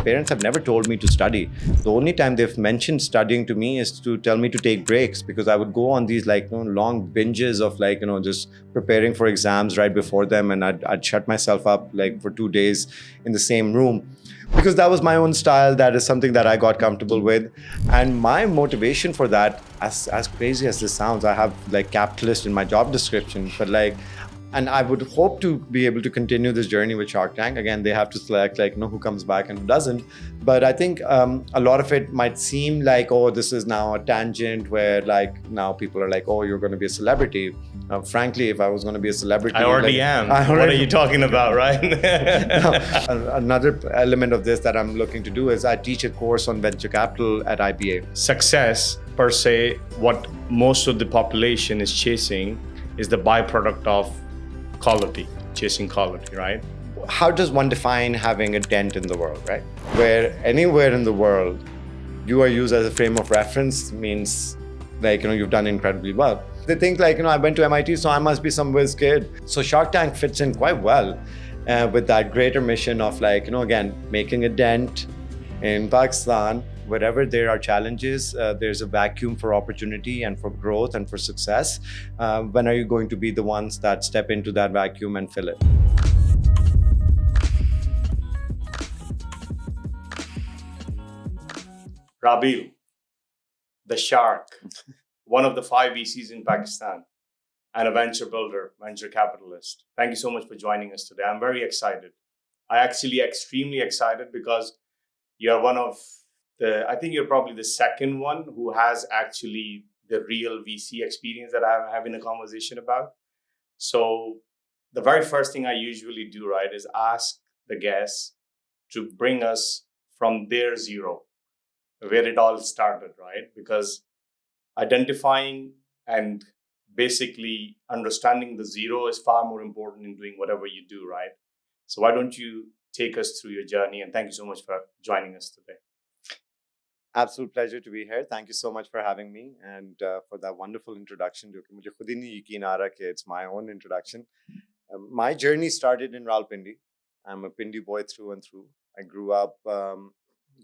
parents have never told me to study. The only time they've mentioned studying to me is to tell me to take breaks, because I would go on these long binges of just preparing for exams right before them, and I'd shut myself up for 2 days in the same room, because that was my own style. That is something that I got comfortable with. And my motivation for that, as crazy as this sounds, I have capitalist in my job description, but and I would hope to be able to continue this journey with Shark Tank. Again, they have to select who comes back and who doesn't. But I think a lot of it might seem like, oh, this is now a tangent where now people are like, oh, you're going to be a celebrity. Frankly, if I was going to be a celebrity, I already am. What are you talking about, right? Another element of this that I'm looking to do is I teach a course on venture capital at IBA. Success, per se, what most of the population is chasing is the byproduct of quality, chasing quality, right? How does one define having a dent in the world, right? Where anywhere in the world you are used as a frame of reference means you've done incredibly well. They think I went to MIT, so I must be some whiz kid. So Shark Tank fits in quite well with that greater mission of again, making a dent in Pakistan. Wherever there are challenges, there's a vacuum for opportunity and for growth and for success. When are you going to be the ones that step into that vacuum and fill it? Rabeel, the shark, one of the 5 VCs in Pakistan, and a venture builder, venture capitalist. Thank you so much for joining us today. I'm very excited. I actually extremely excited because you're one of I think you're probably the second one who has actually the real VC experience that I'm having a conversation about. So the very first thing I usually do, right, is ask the guests to bring us from their zero, where it all started, right? Because identifying and basically understanding the zero is far more important in doing whatever you do, right? So why don't you take us through your journey? And thank you so much for joining us today. Absolute pleasure to be here. Thank you so much for having me and for that wonderful introduction. मुझे खुद ही नहीं यकीन आ रहा कि it's my own introduction. My journey started in Rawalpindi. I'm a Pindi boy through and through. I grew up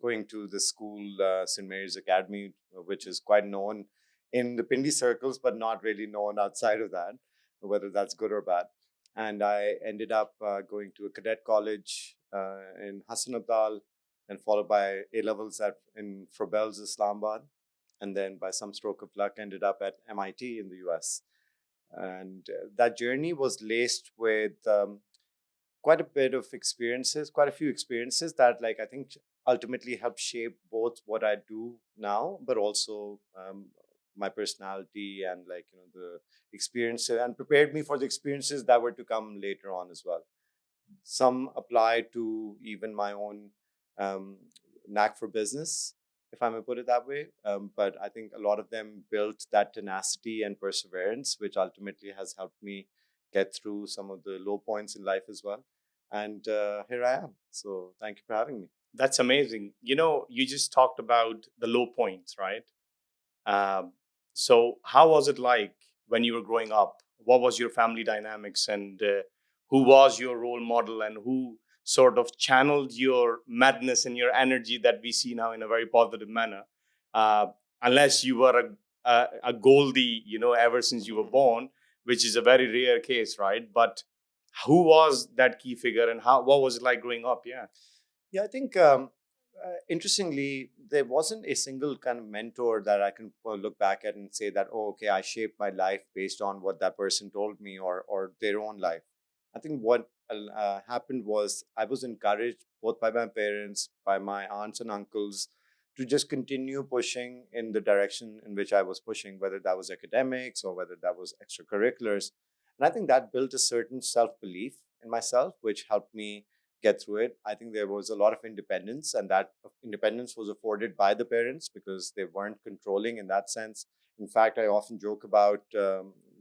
going to the school, St. Mary's Academy, which is quite known in the Pindi circles, but not really known outside of that, whether that's good or bad. And I ended up going to a cadet college in Hassan Abdal, and followed by A-levels in Frobels, Islamabad. And then by some stroke of luck, ended up at MIT in the US. And that journey was laced with quite a bit of experiences, quite a few experiences that I think ultimately helped shape both what I do now, but also my personality and the experiences, and prepared me for the experiences that were to come later on as well. Some apply to even my own knack for business, if I may put it that way. But I think a lot of them built that tenacity and perseverance, which ultimately has helped me get through some of the low points in life as well. And here I am. So thank you for having me. That's amazing. You just talked about the low points, right? So how was it like when you were growing up? What was your family dynamics, and who was your role model, and who sort of channeled your madness and your energy that we see now in a very positive manner? Unless you were a Goldie, ever since you were born, which is a very rare case, right? But who was that key figure, and what was it like growing up? Yeah, I think interestingly, there wasn't a single kind of mentor that I can look back at and say that, oh, okay, I shaped my life based on what that person told me or their own life. I think what happened was I was encouraged both by my parents, by my aunts and uncles, to just continue pushing in the direction in which I was pushing, whether that was academics or whether that was extracurriculars. And I think that built a certain self-belief in myself, which helped me get through it. I think there was a lot of independence, and that independence was afforded by the parents because they weren't controlling in that sense. In fact, I often joke about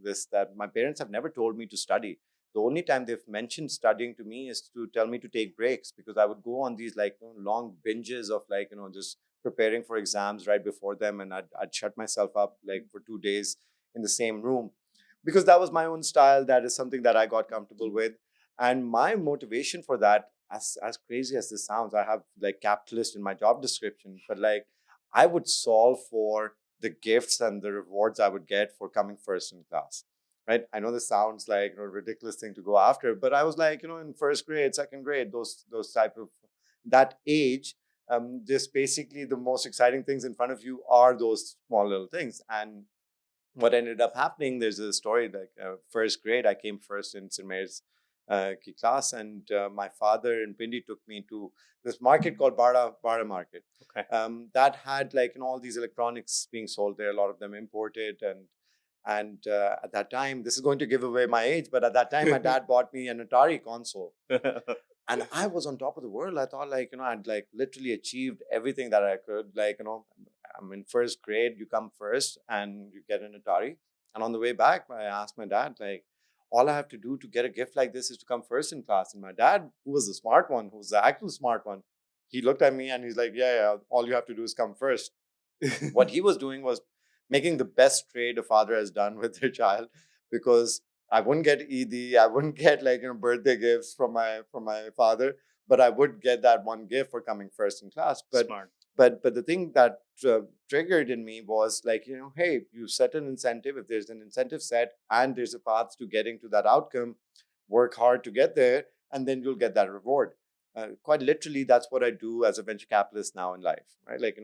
this, that my parents have never told me to study. The only time they've mentioned studying to me is to tell me to take breaks, because I would go on these long binges of just preparing for exams right before them, and I'd shut myself up for 2 days in the same room, because that was my own style. That is something that I got comfortable with. And my motivation for that, as crazy as this sounds, I have like capitalist in my job description, but like I would solve for the gifts and the rewards I would get for coming first in class. Right. I know this sounds like a ridiculous thing to go after, but I was like, in first grade, second grade, those type of that age, just basically the most exciting things in front of you are those small little things. And what ended up happening, there's a story like first grade, I came first in Sarmayacar's ki class, and my father in Pindi took me to this market called Bada Market. Okay. That had like all these electronics being sold there, a lot of them imported, and at that time, this is going to give away my age, but at that time, my dad bought me an Atari console, and I was on top of the world. I thought like, I'd like literally achieved everything that I could. Like, I'm in first grade, you come first and you get an Atari. And on the way back, I asked my dad, like, all I have to do to get a gift like this is to come first in class. And my dad, who was the smart one, who was the actual smart one, he looked at me and he's like, yeah, all you have to do is come first. What he was doing was making the best trade a father has done with their child, because I wouldn't get Eid, I wouldn't get like birthday gifts from my father, but I would get that one gift for coming first in class. But Smart. but the thing that triggered in me was like, hey, you set an incentive. If there's an incentive set and there's a path to getting to that outcome, work hard to get there, and then you'll get that reward. Quite literally, that's what I do as a venture capitalist now in life, right? Like,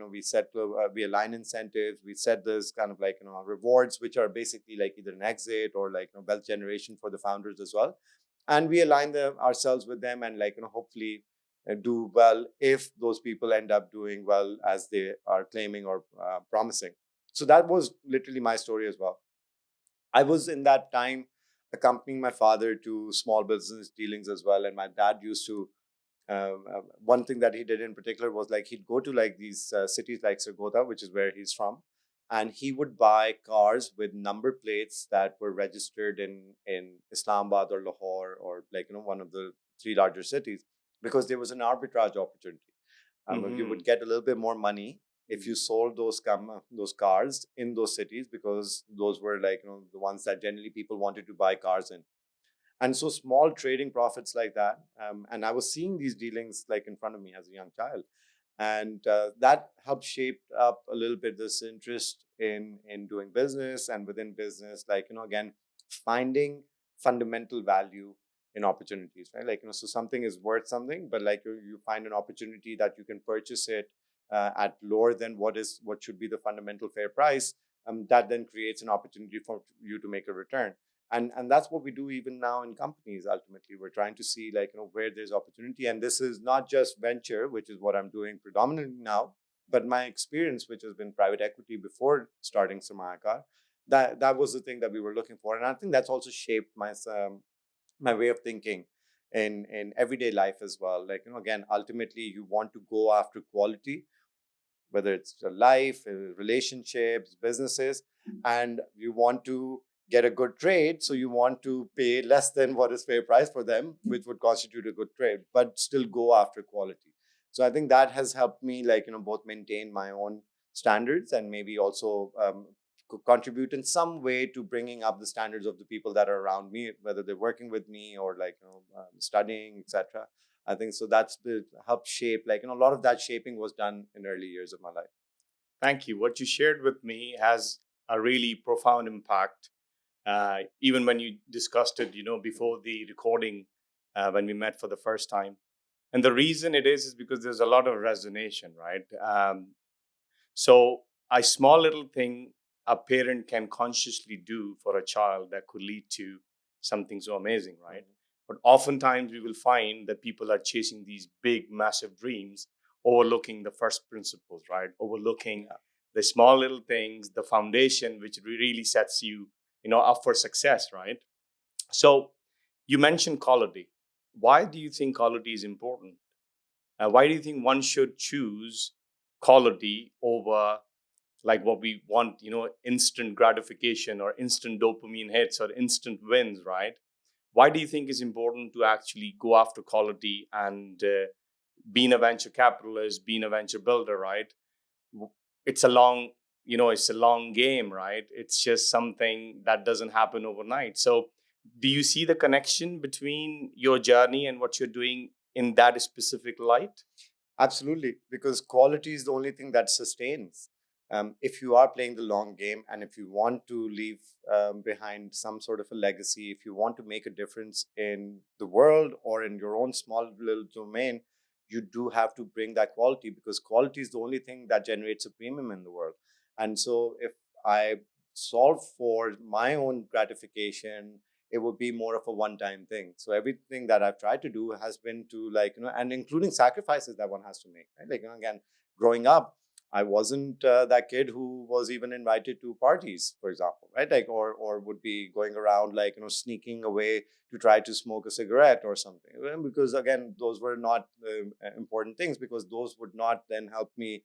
we align incentives, we set this kind of like, rewards, which are basically like either an exit or like, wealth generation for the founders as well. And we align ourselves with them, and like, hopefully do well if those people end up doing well as they are claiming or promising. So that was literally my story as well. I was in that time accompanying my father to small business dealings as well. And my dad used to, one thing that he did in particular was like he'd go to like these cities like Sargodha, which is where he's from, and he would buy cars with number plates that were registered in Islamabad or Lahore or like one of the three larger cities, because there was an arbitrage opportunity. You would get a little bit more money if you sold those cars in those cities, because those were like the ones that generally people wanted to buy cars in. And so small trading profits like that, and I was seeing these dealings like in front of me as a young child, and that helped shape up a little bit this interest in doing business, and within business, like again, finding fundamental value in opportunities, right? Like so something is worth something, but like you find an opportunity that you can purchase it at lower than what should be the fundamental fair price. That then creates an opportunity for you to make a return. And that's what we do even now in companies. Ultimately, we're trying to see like where there's opportunity, and this is not just venture, which is what I'm doing predominantly now, but my experience, which has been private equity before starting Sarmayacar. That was the thing that we were looking for, and I think that's also shaped my way of thinking in everyday life as well. Like again, ultimately you want to go after quality, whether it's your life, relationships, businesses, and you want to get a good trade. So you want to pay less than what is fair price for them, which would constitute a good trade, but still go after quality. So I think that has helped me, like, both maintain my own standards and maybe also contribute in some way to bringing up the standards of the people that are around me, whether they're working with me or like, studying, etc. I think so. That's helped shape, like, a lot of that shaping was done in early years of my life. Thank you. What you shared with me has a really profound impact. Even when you discussed it, before the recording, when we met for the first time. And the reason it is because there's a lot of resonance, right? So a small little thing a parent can consciously do for a child that could lead to something so amazing, right? But oftentimes we will find that people are chasing these big, massive dreams, overlooking the first principles, right? Overlooking the small little things, the foundation, which really sets you, up for success, right? So you mentioned quality. Why do you think quality is important? Why do you think one should choose quality over like what we want, instant gratification or instant dopamine hits or instant wins, right? Why do you think it's important to actually go after quality and being a venture capitalist, being a venture builder, right? It's a long, it's a long game, right? It's just something that doesn't happen overnight. So do you see the connection between your journey and what you're doing in that specific light? Absolutely, because quality is the only thing that sustains. If you are playing the long game and if you want to leave behind some sort of a legacy, if you want to make a difference in the world or in your own small little domain, you do have to bring that quality, because quality is the only thing that generates a premium in the world. And so, if I solve for my own gratification, it would be more of a one-time thing. So everything that I've tried to do has been to, like, and including sacrifices that one has to make, right? Like, again, growing up, I wasn't that kid who was even invited to parties, for example, right? Like, or would be going around, like, sneaking away to try to smoke a cigarette or something. Because again, those were not important things, because those would not then help me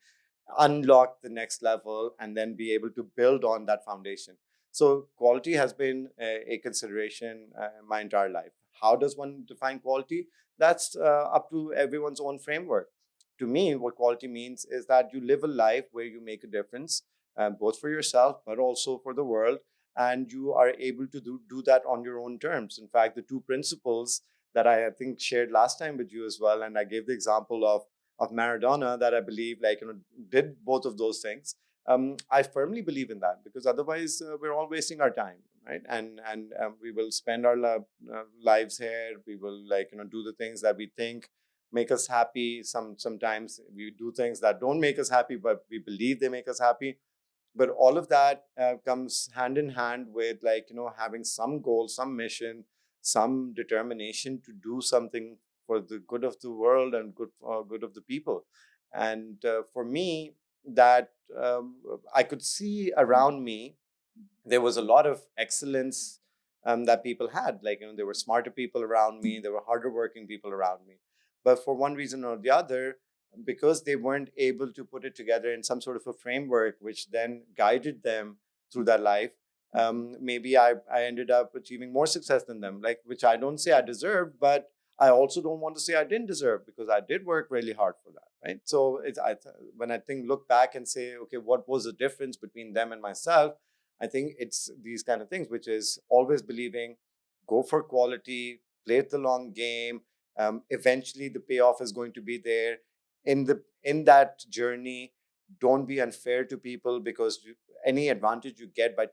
unlock the next level and then be able to build on that foundation. So quality has been a consideration my entire life. How does one define quality? That's up to everyone's own framework. To me, what quality means is that you live a life where you make a difference, both for yourself but also for the world, and you are able to do that on your own terms. In fact, the two principles that I think shared last time with you as well, and I gave the example of Maradona, that I believe, like, did both of those things. I firmly believe in that, because otherwise we're all wasting our time, right? And we will spend our lives here. We will, like, do the things that we think make us happy. Sometimes we do things that don't make us happy, but we believe they make us happy. But all of that comes hand in hand with, like, having some goal, some mission, some determination to do something for the good of the world and good of the people. And for me, that I could see around me, there was a lot of excellence that people had. Like, there were smarter people around me, there were harder working people around me. But for one reason or the other, because they weren't able to put it together in some sort of a framework which then guided them through that life, maybe I ended up achieving more success than them, like, which I don't say I deserved, but I also don't want to say I didn't deserve, because I did work really hard for that, right? So when I think, look back and say, okay, what was the difference between them and myself? I think it's these kind of things, which is always believing, go for quality, play the long game. Eventually, the payoff is going to be there. In that journey, don't be unfair to people, because any advantage you get by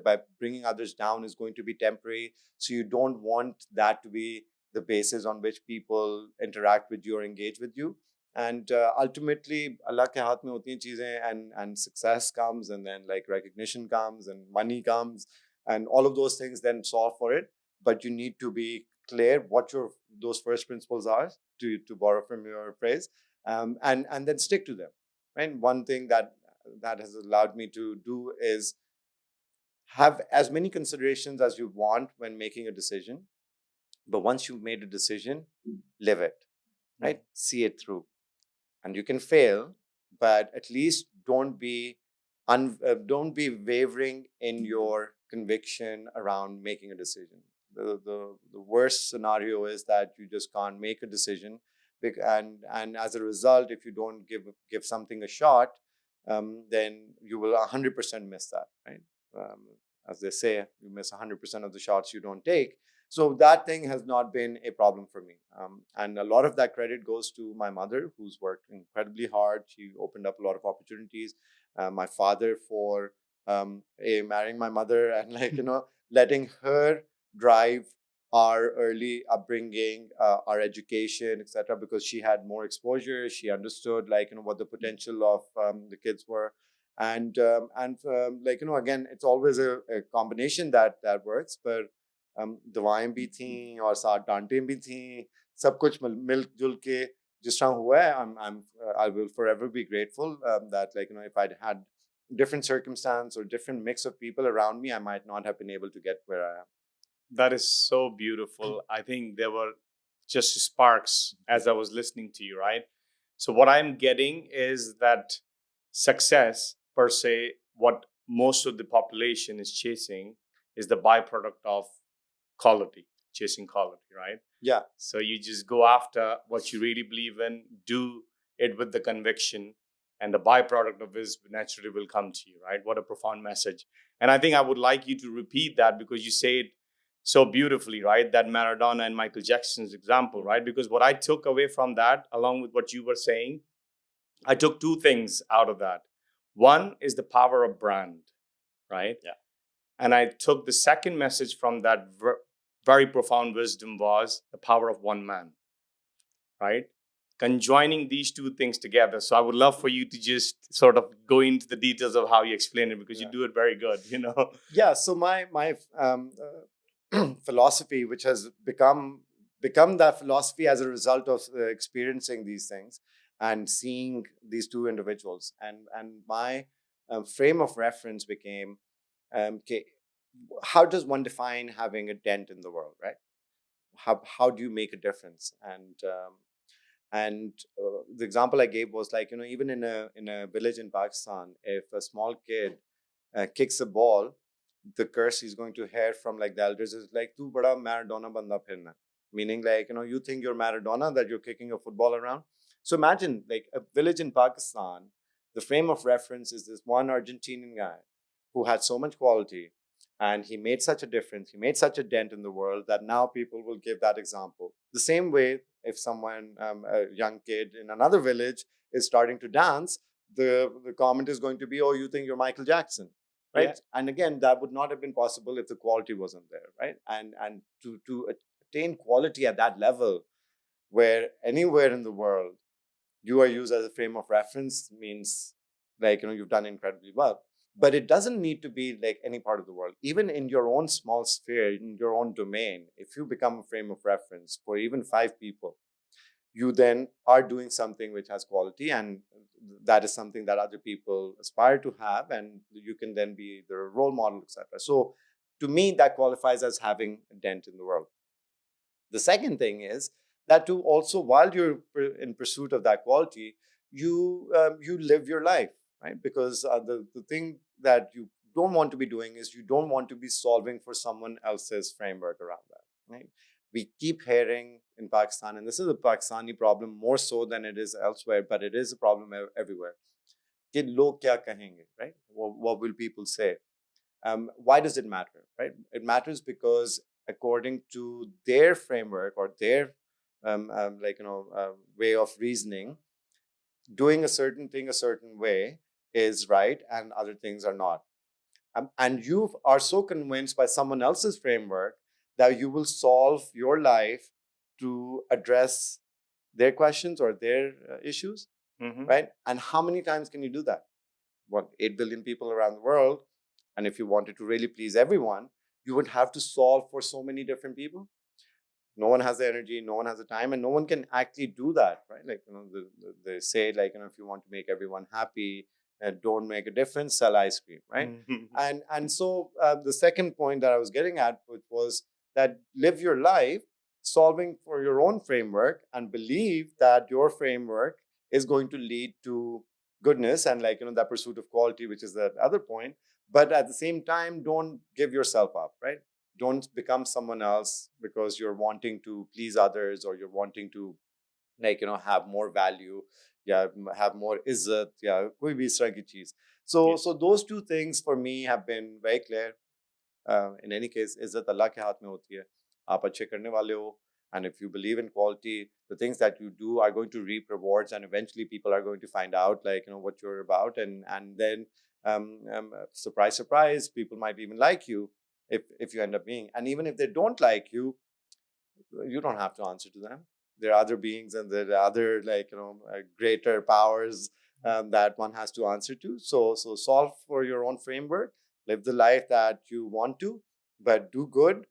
by bringing others down is going to be temporary. So you don't want that to be the basis on which people interact with you or engage with you. And ultimately, Allah ke haath mein hoti hain cheezein, and success comes, and then, like, recognition comes, and money comes, and all of those things then solve for it. But you need to be clear what your those first principles are, to borrow from your phrase, and then stick to them. Right. One thing that has allowed me to do is have as many considerations as you want when making a decision, but once you've made a decision, live it. Right. See it through. And you can fail, but at least don't be wavering in your conviction around making a decision. The worst scenario is that you just can't make a decision, and as a result, if you don't give something a shot, then you will 100% miss that, right? um, as they say, you miss 100% of the shots you don't take. So that thing has not been a problem for me. And a lot of that credit goes to my mother, who's worked incredibly hard. She opened up a lot of opportunities. My father for marrying my mother, and, like, letting her drive our early upbringing, our education, etc., because she had more exposure. She understood, like, what the potential of the kids were. And like, again, it's always a combination that works. But दुआएं भी थीं और साथ डांटें भी थीं, सब कुछ मिल जुल के जिस तरह हुआ है. I will forever be grateful that, like, if I'd had different circumstance or different mix of people around me, I might not have been able to get where I am. That is so beautiful. I think there were just sparks as I was listening to you, right? So, what I'm getting is that success, per se, what most of the population is chasing, is the byproduct of quality, chasing quality, right? Yeah. So, you just go after what you really believe in, do it with the conviction, and the byproduct of this naturally will come to you, right? What a profound message. And I think I would like you to repeat that, because you say it so beautifully, right? That Maradona and Michael Jackson's example, right? Because what I took away from that, along with what you were saying, I took two things out of that. One is the power of brand, right? Yeah. And I took the second message from that very profound wisdom was the power of one man, right? Conjoining these two things together. So I would love for you to just sort of go into the details of how you explain it, because you Yeah. do it very good, you know? Yeah. So my philosophy, which has become that philosophy as a result of experiencing these things and seeing these two individuals, and my frame of reference became, okay, how does one define having a dent in the world, right? How do you make a difference? And the example I gave was like, even in a village in Pakistan, if a small kid kicks a ball, the curse he's going to hear from like the elders is like, "Tu bada Maradona banda phirna," meaning like, you think you're Maradona, that you're kicking a football around. So imagine like a village in Pakistan. The frame of reference is this one Argentinian guy who had so much quality, and he made such a difference. He made such a dent in the world that now people will give that example. The same way, if someone, a young kid in another village, is starting to dance, the comment is going to be, "Oh, you think you're Michael Jackson." Right. Yeah. And again, that would not have been possible if the quality wasn't there, right? And to attain quality at that level, where anywhere in the world you are used as a frame of reference, means like, you've done incredibly well. But it doesn't need to be like any part of the world. Even in your own small sphere, in your own domain, if you become a frame of reference for even 5 people, you then are doing something which has quality, and that is something that other people aspire to have, and you can then be their role model, etc. So to me, that qualifies as having a dent in the world. The second thing is that to also, while you're in pursuit of that quality, you live your life, right? Because the thing that you don't want to be doing is, you don't want to be solving for someone else's framework around that, right? We keep hearing in Pakistan, and this is a Pakistani problem more so than it is elsewhere, but it is a problem everywhere. कि लोग क्या कहेंगे, right? What will people say? Why does it matter, right? It matters because according to their framework or their way of reasoning, doing a certain thing a certain way is right, and other things are not. And you are so convinced by someone else's framework that you will solve your life to address their questions or their issues, right? And how many times can you do that? What, 8 billion people around the world? And if you wanted to really please everyone, you would have to solve for so many different people. No one has the energy, no one has the time, and no one can actually do that, right? Like, they say, like, if you want to make everyone happy, don't make a difference, sell ice cream, right? And so the second point that I was getting at, which was that live your life solving for your own framework, and believe that your framework is going to lead to goodness, and like, that pursuit of quality, which is that other point. But at the same time, don't give yourself up, right? Don't become someone else because you're wanting to please others, or you're wanting to, like, have more value, yeah, have more izzat, yeah, koi bhi is tarah ki cheez. So those two things for me have been very clear. In any case, izzat Allah ke haath mein hoti hai. Aap achhe karne wale ho, and if you believe in quality, the things that you do are going to reap rewards, and eventually people are going to find out, like, what you're about, and then surprise, surprise, people might even like you, if you end up being. And even if they don't like you, you don't have to answer to them. There are other beings, and there are other, like, greater powers that one has to answer to. So solve for your own framework, live the life that you want to, but do good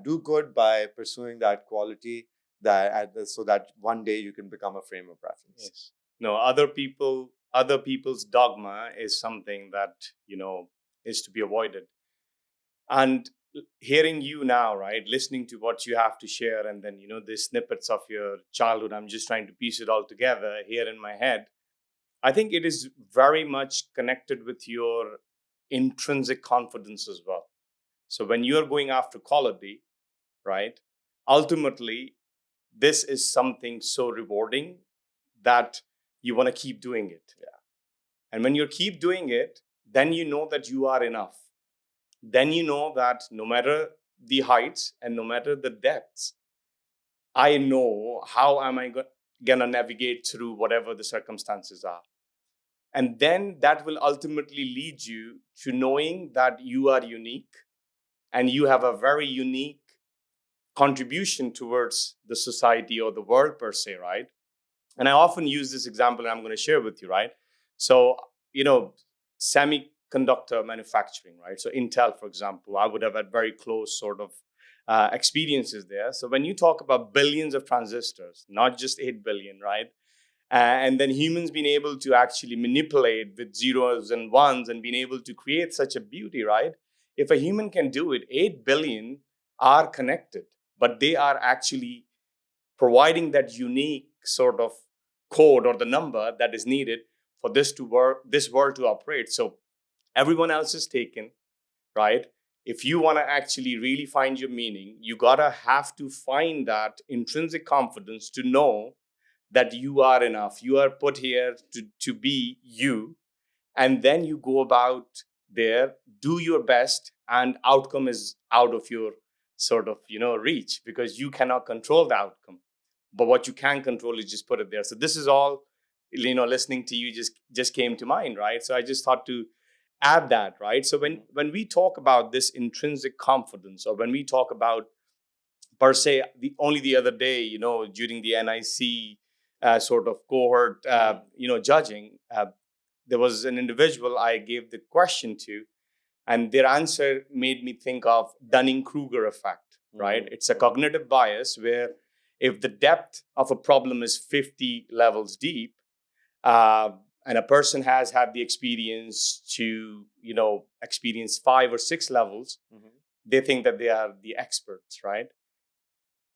do good by pursuing that quality, so that one day you can become a frame of reference. Yes. No, other people's dogma is something that, is to be avoided. And hearing you now, right, listening to what you have to share, and then, the snippets of your childhood, I'm just trying to piece it all together here in my head. I think it is very much connected with your intrinsic confidence as well. So when you're going after quality, right, ultimately, this is something so rewarding that you want to keep doing it. Yeah. And when you keep doing it, then you know that you are enough. Then you know that no matter the heights and no matter the depths, I know how am I gonna navigate through whatever the circumstances are. And then that will ultimately lead you to knowing that you are unique and you have a very unique contribution towards the society or the world per se, right? And I often use this example and I'm going to share with you, right? So, you know, semiconductor manufacturing, right? So Intel, for example, I would have had very close sort of experiences there. So when you talk about billions of transistors, not just 8 billion, right? And then humans being able to actually manipulate with zeros and ones and being able to create such a beauty, right? If a human can do it, 8 billion are connected, but they are actually providing that unique sort of code or the number that is needed for this to work, this world to operate. So everyone else is taken, right? If you want to actually really find your meaning, you gotta have to find that intrinsic confidence to know that you are enough. You are put here to be you. And then you go about there, do your best, and outcome is out of your sort of, reach because you cannot control the outcome. But what you can control is just put it there. So this is all, listening to you just came to mind, right? So I just thought to add that, right? So when we talk about this intrinsic confidence, or when we talk about per se, the other day, during the NIC sort of cohort, judging, there was an individual I gave the question to, and their answer made me think of Dunning-Kruger effect, right? It's a cognitive bias where if the depth of a problem is 50 levels deep, and a person has had the experience to, experience 5 or 6 levels, they think that they are the experts, right?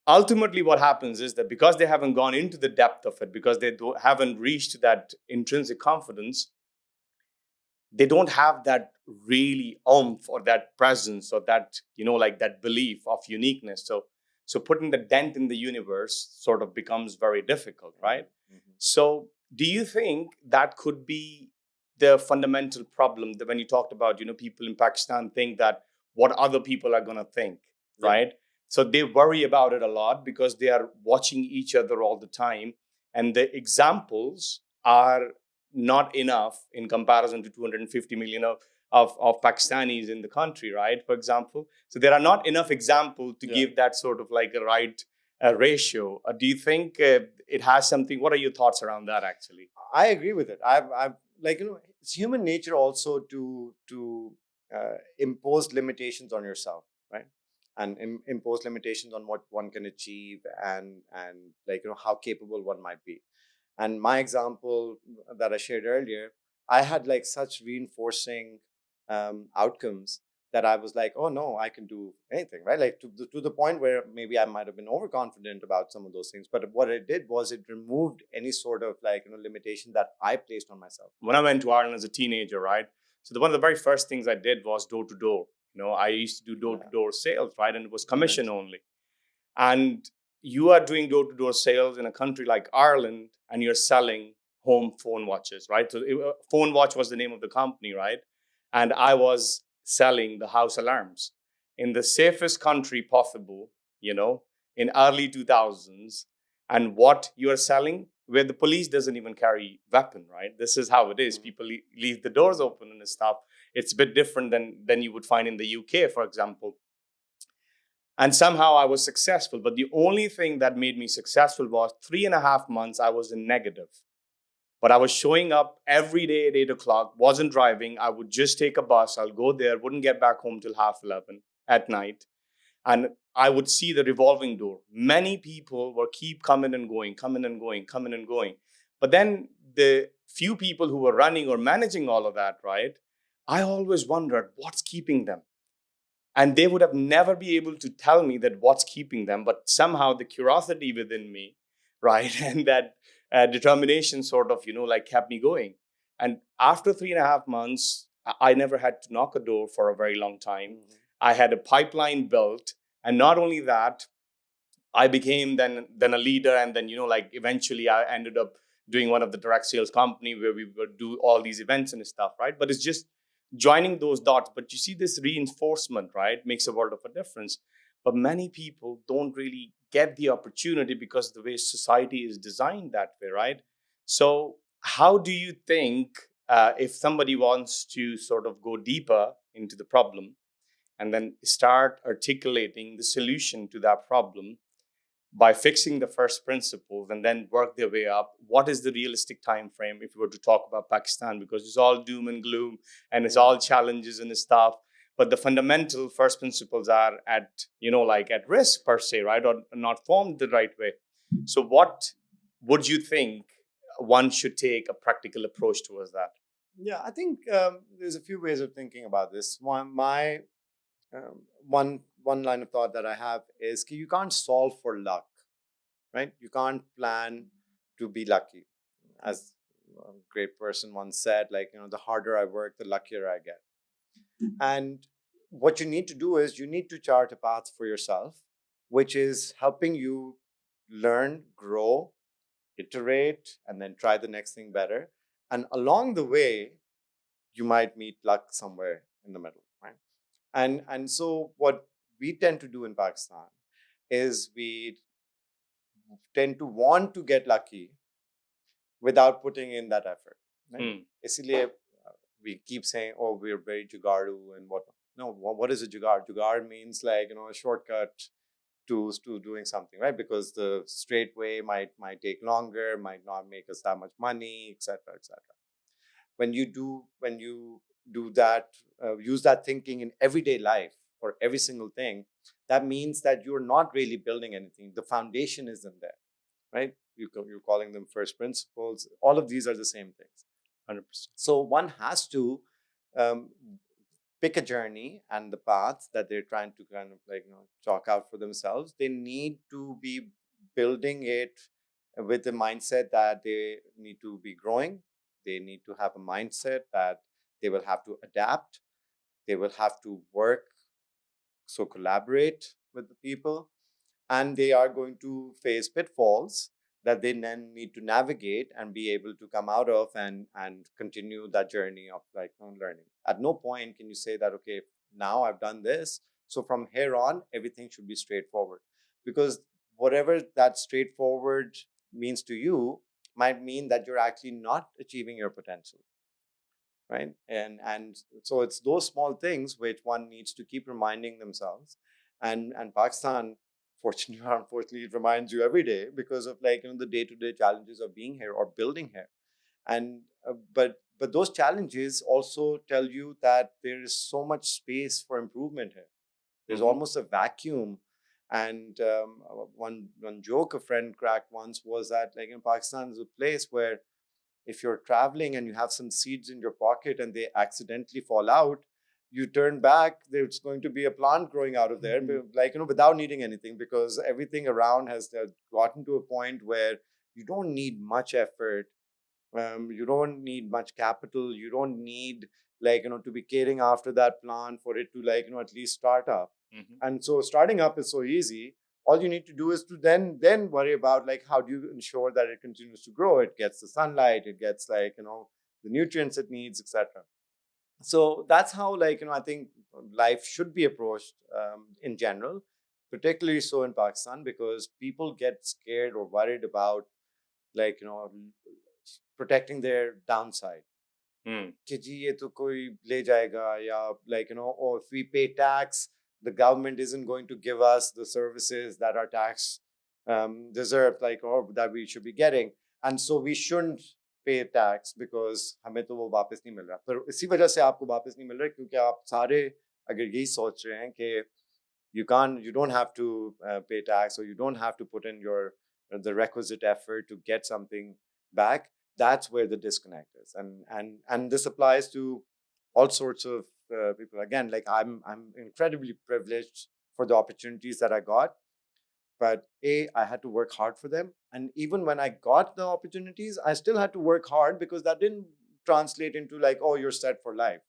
Ultimately, what happens is that because they haven't gone into the depth of it, because they haven't reached that intrinsic confidence, they don't have that really oomph or that presence or that, like that belief of uniqueness. So putting the dent in the universe sort of becomes very difficult, right? So do you think that could be the fundamental problem that when you talked about, people in Pakistan think that what other people are going to think, right? So they worry about it a lot because they are watching each other all the time. And the examples are not enough in comparison to 250 million of Pakistanis in the country, right? For example. So there are not enough examples to give that sort of like a right ratio. Do you think it has something? What are your thoughts around that actually? I agree with it. I've like, it's human nature also to impose limitations on yourself, right? And impose limitations on what one can achieve and like, how capable one might be. And my example that I shared earlier, I had like such reinforcing outcomes that I was like, oh no, I can do anything, right? Like to the point where maybe I might have been overconfident about some of those things. But what it did was it removed any sort of like, limitation that I placed on myself. When I went to Ireland as a teenager, right? So one of the very first things I did was door to door. I used to do door to door sales, right? And it was commission only. And you are doing door to door sales in a country like Ireland and you're selling home phone watches, right? So Phone Watch was the name of the company, right? And I was selling the house alarms in the safest country possible, in early 2000s. And what you're selling, where the police doesn't even carry weapon, right? This is how it is. People leave the doors open and stuff. It's a bit different than you would find in the UK, for example. And somehow I was successful. But the only thing that made me successful was 3.5 months I was in negative. But I was showing up every day at 8 o'clock, wasn't driving. I would just take a bus. I'll go there, wouldn't get back home till 11:30 at night. And I would see the revolving door. Many people were keep coming and going, coming and going, coming and going. But then the few people who were running or managing all of that, right? I always wondered what's keeping them. And they would have never be able to tell me that what's keeping them, but somehow the curiosity within me, right, and that determination sort of, like kept me going. And after 3.5 months, I never had to knock a door for a very long time. I had a pipeline built, and not only that, I became then a leader, and then like eventually I ended up doing one of the direct sales company where we would do all these events and stuff, right? But it's just joining those dots. But you see, this reinforcement, right, makes a world of a difference. but many people don't really get the opportunity because the way society is designed that way, right? So how do you think, if somebody wants to sort of go deeper into the problem and then start articulating the solution to that problem by fixing the first principles and then work their way up, what is the realistic time frame if we were to talk about Pakistan? Because it's all doom and gloom and it's all challenges and stuff, but the fundamental first principles are at, like at risk per se, right, or not formed the right way. So what would you think one should take a practical approach towards that? Yeah, I think there's a few ways of thinking about this. One line of thought that I have is you can't solve for luck, right? You can't plan to be lucky. As a great person once said, like, the harder I work, the luckier I get. And what you need to do is you need to chart a path for yourself, which is helping you learn, grow, iterate, and then try the next thing better. And along the way, you might meet luck somewhere in the middle, right? And so what we tend to do in Pakistan is we tend to want to get lucky without putting in that effort, right? Isliye, we keep saying, oh, we're very jugaadu and whatnot. No, what is a jugaad? Jugaad means like, a shortcut to doing something, right? Because the straight way might take longer, might not make us that much money, etc., etc. When you do that, use that thinking in everyday life for every single thing, that means that you're not really building anything. The foundation isn't there, right? You're calling them first principles. All of these are the same things. 100%. So one has to um, pick a journey and the path that they're trying to kind of like chalk out for themselves. They need to be building it with the mindset that they need to be growing. They need to have a mindset that they will have to adapt. They will have to work, so collaborate with the people, and they are going to face pitfalls that they then need to navigate and be able to come out of and continue that journey of like learning. At no point can you say that, okay, now I've done this, so from here on everything should be straightforward, because whatever that straightforward means to you might mean that you're actually not achieving your potential, right? And so it's those small things which one needs to keep reminding themselves. And Pakistan, fortunately or unfortunately, it reminds you every day because of like the day-to-day challenges of being here or building here. And but those challenges also tell you that there is so much space for improvement here. There's almost a vacuum. And one joke a friend cracked once was that like in Pakistan is a place where if you're traveling and you have some seeds in your pocket and they accidentally fall out, you turn back, there's going to be a plant growing out of there, like without needing anything, because everything around has gotten to a point where you don't need much effort. You don't need much capital. You don't need like to be caring after that plant for it to like at least start up. And so starting up is so easy. All you need to do is to then worry about like how do you ensure that it continues to grow, it gets the sunlight, it gets like the nutrients it needs, etc. So that's how like I think life should be approached in general, particularly so in Pakistan, because people get scared or worried about like protecting their downside. कि जी ये तो कोई ले जाएगा, या like or if we pay tax, the government isn't going to give us the services that our tax deserve, like or that we should be getting, and so we shouldn't pay tax because हमें तो वो वापस नहीं मिल रहा. पर इसी वजह से आपको वापस नहीं मिल रहा क्योंकि आप सारे अगर यही सोच रहे हैं कि you don't have to pay tax, or you don't have to put in the requisite effort to get something back. That's where the disconnect is. And this applies to all sorts of people. Again, like I'm incredibly privileged for the opportunities that I got, but I had to work hard for them. And even when I got the opportunities, I still had to work hard because that didn't translate into like, oh, you're set for life,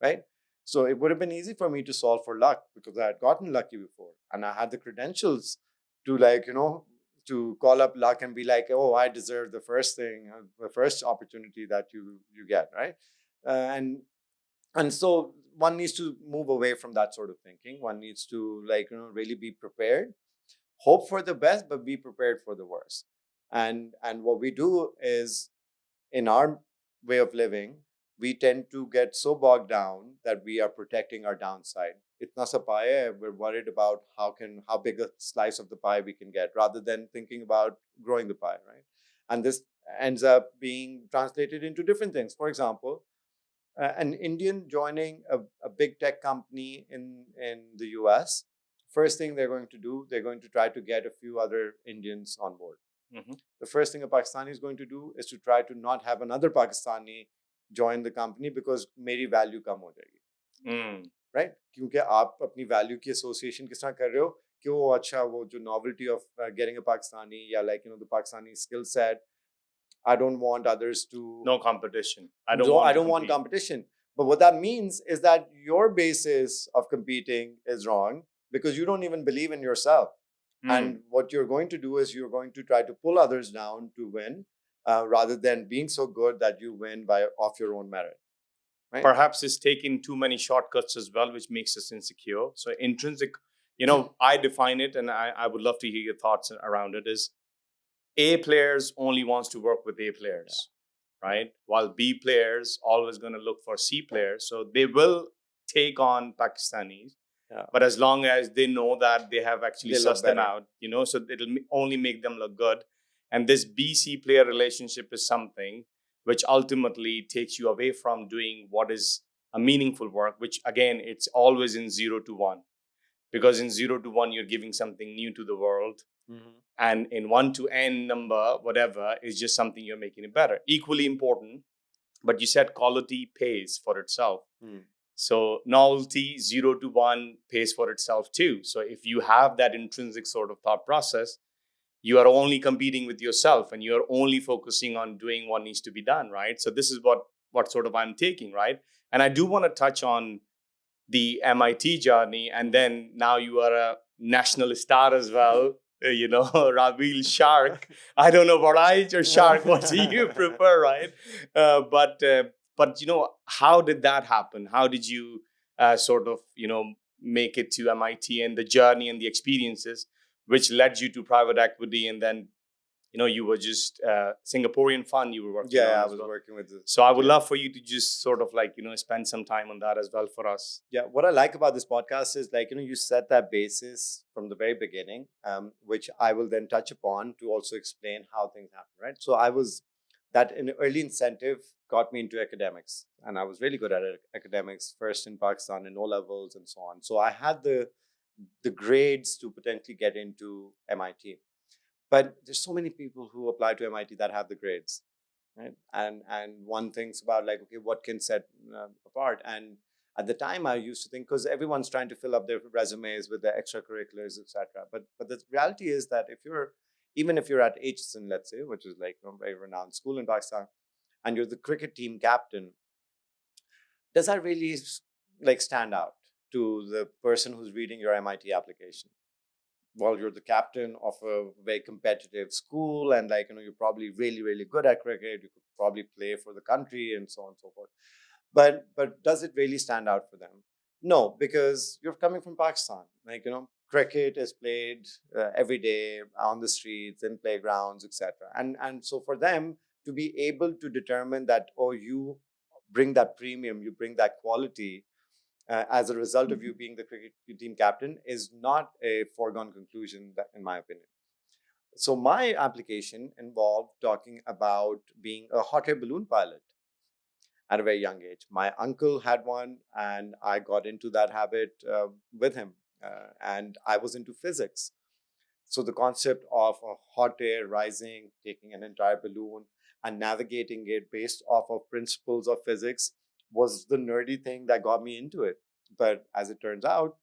right? So it would have been easy for me to solve for luck because I had gotten lucky before and I had the credentials to like to call up luck and be like, oh, I deserve the first thing, the first opportunity that you get, right? And And so one needs to move away from that sort of thinking. One needs to, like, really be prepared, hope for the best, but be prepared for the worst. And what we do is, in our way of living, we tend to get so bogged down that we are protecting our downside. Itna sa pie hai, we're worried about how big a slice of the pie we can get, rather than thinking about growing the pie, right? And this ends up being translated into different things. For example, an Indian joining a big tech company in the US, first thing they're going to do, they're going to try to get a few other Indians on board. Mm-hmm. The first thing a Pakistani is going to do is to try to not have another Pakistani join the company, because मेरी value कम हो जाएगी, right? क्योंकि आप अपनी value की association किस तरह कर रहे हो कि वो अच्छा, वो जो novelty of getting a Pakistani, या like the Pakistani skill set. I don't want others to. No competition. I don't want competition. But what that means is that your basis of competing is wrong, because you don't even believe in yourself. And what you're going to do is you're going to try to pull others down to win, rather than being so good that you win by off your own merit. Right? Perhaps it's taking too many shortcuts as well, which makes us insecure. So intrinsic, I define it, and I would love to hear your thoughts around it, is A players only wants to work with A players, right? While B players always going to look for C players. So they will take on Pakistanis, but as long as they know that they have actually sussed them out, so it'll only make them look good. And this BC player relationship is something which ultimately takes you away from doing what is a meaningful work, which again, it's always in 0 to 1. Because in 0 to 1, you're giving something new to the world. Mm-hmm. And in 1 to n number, whatever, is just something you're making it better. Equally important, but you said quality pays for itself. So novelty, 0 to 1, pays for itself too. So if you have that intrinsic sort of thought process, you are only competing with yourself, and you're only focusing on doing what needs to be done, right? So this is what sort of I'm taking, right? And I do want to touch on the MIT journey, and then now you are a national star as well. Rabeel Shark. I don't know Warraich or Shark. What do you prefer, right? But how did that happen? How did you sort of make it to MIT, and the journey and the experiences which led you to private equity, and then you were just Singaporean fund you were working on. Yeah, I was working with this. So I would love for you to just sort of spend some time on that as well for us. Yeah, what I like about this podcast is you set that basis from the very beginning, which I will then touch upon to also explain how things happen, right? So that an early incentive got me into academics, and I was really good at academics, first in Pakistan in O levels and so on. So I had the grades to potentially get into MIT. But there's so many people who apply to MIT that have the grades, right? And one thinks about okay, what can set apart? And at the time, I used to think, because everyone's trying to fill up their resumes with the extracurriculars, etc. But the reality is that even if you're at HSN, let's say, which is a very renowned school in Pakistan, and you're the cricket team captain, does that really stand out to the person who's reading your MIT application? Well, you're the captain of a very competitive school, and you're probably really, really good at cricket. You could probably play for the country and so on and so forth. But does it really stand out for them? No, because you're coming from Pakistan. Cricket is played every day on the streets, in playgrounds, etc. And so for them to be able to determine that, oh, you bring that premium, you bring that quality, as a result of you being the cricket team captain, is not a foregone conclusion, in my opinion. So my application involved talking about being a hot air balloon pilot at a very young age. My uncle had one, and I got into that habit with him. And I was into physics. So the concept of a hot air rising, taking an entire balloon and navigating it based off of principles of physics was the nerdy thing that got me into it. But as it turns out,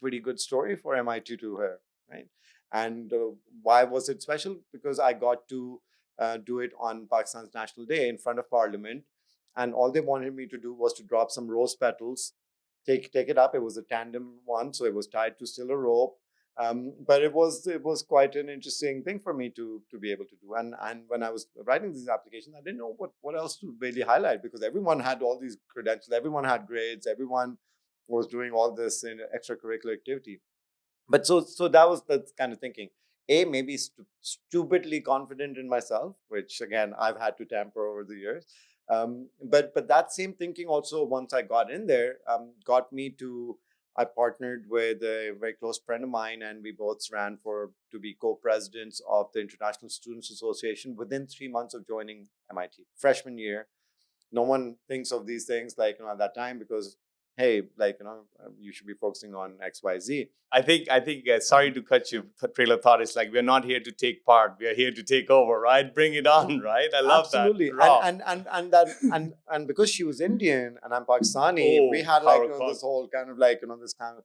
pretty good story for MIT to hear, right? And why was it special? Because I got to do it on Pakistan's National Day in front of Parliament, and all they wanted me to do was to drop some rose petals, take it up. It was a tandem one, so it was tied to still a rope, But it was quite an interesting thing for me to be able to do. And when I was writing these applications, I didn't know what else to really highlight, because everyone had all these credentials, everyone had grades, everyone was doing all this in extracurricular activity. But so that was the kind of thinking. Maybe stupidly confident in myself, which again I've had to tamper over the years. But that same thinking also, once I got in there, got me to. I partnered with a very close friend of mine, and we both ran for to be co-presidents of the International Students Association within 3 months of joining MIT, freshman year. No one thinks of these things like at that time, because hey, you should be focusing on XYZ. I think. Sorry to cut you. Trail of thought is like, we're not here to take part. We are here to take over. Right? Bring it on. Right? I love that. Absolutely. Raw. And that and because she was Indian and I'm Pakistani, we Oh, had power call. this whole kind of this kind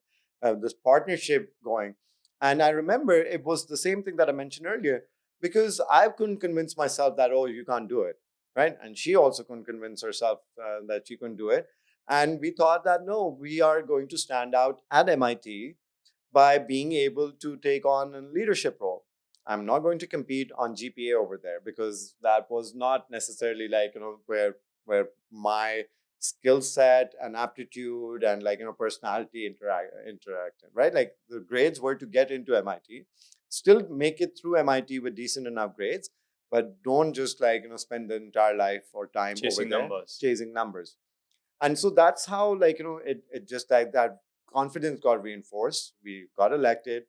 of this partnership going. And I remember it was the same thing that I mentioned earlier, because I couldn't convince myself that, oh, you can't do it, right? And she also couldn't convince herself that she couldn't do it. And we thought that no, we are going to stand out at MIT by being able to take on a leadership role. I'm not going to compete on GPA over there, because that was not necessarily where my skill set and aptitude and personality interacted, right? Like the grades were to get into MIT, still make it through MIT with decent enough grades, but don't just spend the entire life or time Chasing over there numbers. chasing numbers. And so that's how it just like that confidence got reinforced. We got elected.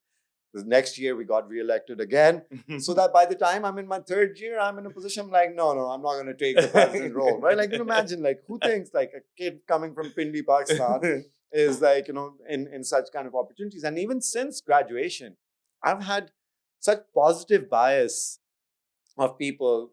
The next year we got reelected again. So that by the time I'm in my third year, I'm in a position like, no, I'm not going to take the president role, right? Like, imagine who thinks like a kid coming from Pindi, Pakistan is in such kind of opportunities. And even since graduation, I've had such positive bias of people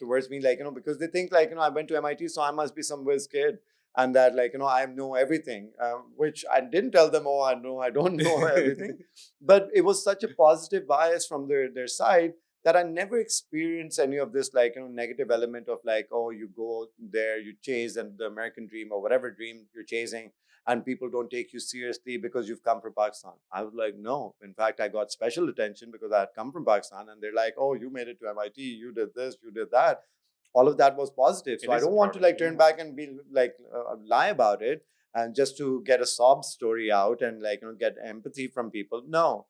towards me, because they think I went to MIT, so I must be some whiz kid, and that I know everything, which I didn't tell them. Oh, I don't know everything, but it was such a positive bias from their side that I never experienced any of this negative element of oh, you go there, you chase and the American dream or whatever dream you're chasing, and people don't take you seriously because you've come from Pakistan. I was like, no. In fact, I got special attention because I had come from Pakistan, and they're like, oh, you made it to MIT, you did this, you did that. All of that was positive. So I don't want to turn back and be lie about it, and just to get a sob story out and get empathy from people. No,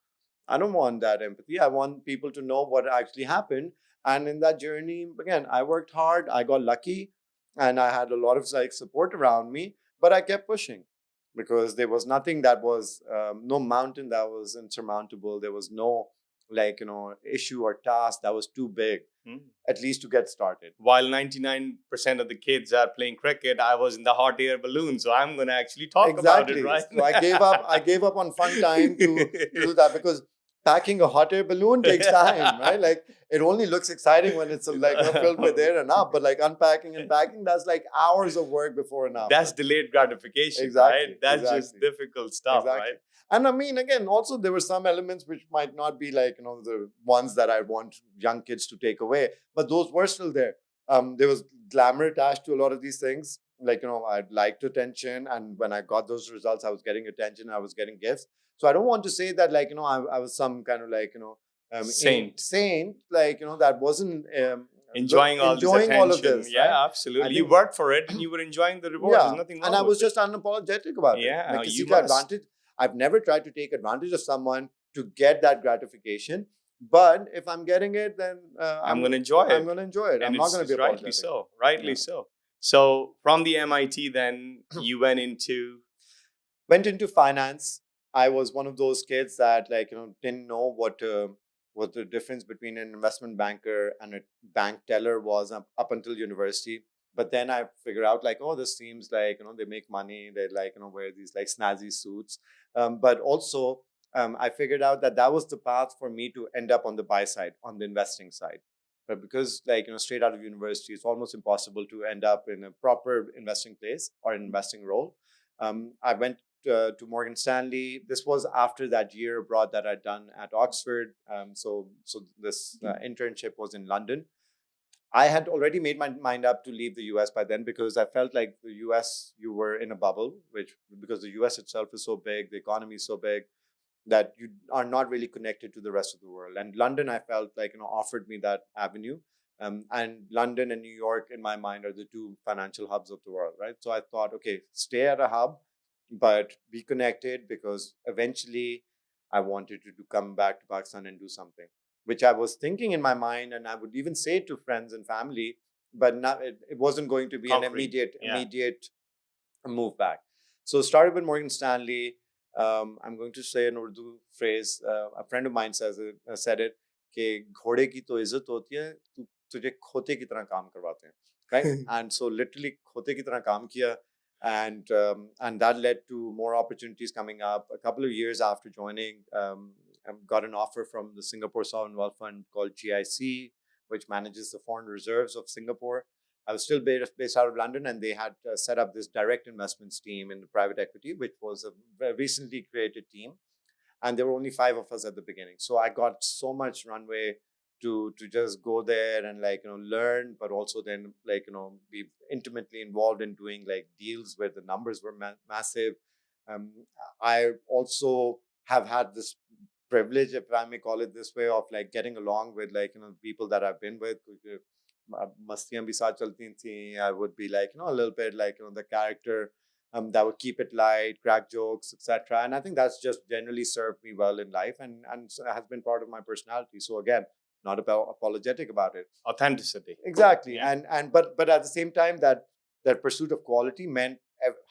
I don't want that empathy. I want people to know what actually happened. And in that journey, again, I worked hard. I got lucky, and I had a lot of support around me. But I kept pushing, because there was nothing that was no mountain that was insurmountable. There was no issue or task that was too big, at least to get started. While 99% of the kids are playing cricket, I was in the hot air balloon. So I'm going to actually talk about it, right? So I gave up on fun time to do that, because packing a hot air balloon takes time, right? Like it only looks exciting when it's filled with air and up, but unpacking and packing, that's hours of work before and after. That's delayed gratification, Exactly, right? That's just difficult stuff, right? And I mean, again, also there were some elements which might not be the ones that I want young kids to take away, but those were still there. There was glamour attached to a lot of these things. I liked attention, and when I got those results, I was getting attention, I was getting gifts. So I don't want to say that I was some kind of saint, that wasn't enjoying all of this. Yeah, right? Absolutely. You worked for it, and you were enjoying the rewards. There's nothing wrong. And I was just unapologetic about it. Yeah, you advantage. I've never tried to take advantage of someone to get that gratification. But if I'm getting it, then I'm going to enjoy it. I'm going to enjoy it. And I'm not going to be apologetic. Rightly so. Rightly so. So from the MIT, then you went into finance. I was one of those kids that didn't know what the difference between an investment banker and a bank teller was up until university. But then I figured out oh, this seems they make money. They wear these snazzy suits. But also I figured out that was the path for me to end up on the buy side, on the investing side. But because straight out of university, it's almost impossible to end up in a proper investing place or an investing role. I went to Morgan Stanley. This was after that year abroad that I'd done at Oxford. So this internship was in London. I had already made my mind up to leave the US by then, because I felt like the US, you were in a bubble, because the US itself is so big, the economy is so big. that you are not really connected to the rest of the world. And London, I felt like, offered me that avenue. And London and New York, in my mind, are the two financial hubs of the world, right? So I thought, okay, stay at a hub, but be connected, because eventually I wanted to come back to Pakistan and do something, which I was thinking in my mind, and I would even say to friends and family, but not, it wasn't going to be an Concrete. immediate move back. So started with Morgan Stanley. I'm going to say an Urdu phrase. A friend of mine said it कि घोड़े की तो इज्जत होती है, तुझे खोते की तरह काम करवाते हैं, right? And so literally खोते की तरह काम किया, and that led to more opportunities coming up. A couple of years after joining, I got an offer from the Singapore Sovereign Wealth Fund called GIC, which manages the foreign reserves of Singapore. I was still based out of London, and they had set up this direct investments team in the private equity, which was a recently created team. And there were only 5 of us at the beginning. So I got so much runway to just go there and learn, but also then be intimately involved in doing like deals where the numbers were massive. I also have had this privilege, if I may call it this way, of like getting along with people that I've been with. मस्तियां भी साथ चलती थी. I would be like a little bit like the character that would keep it light, crack jokes, etc. And I think that's just generally served me well in life, and has been part of my personality. So again, not apologetic about it. Authenticity. Exactly. Yeah. And but at the same time, that pursuit of quality meant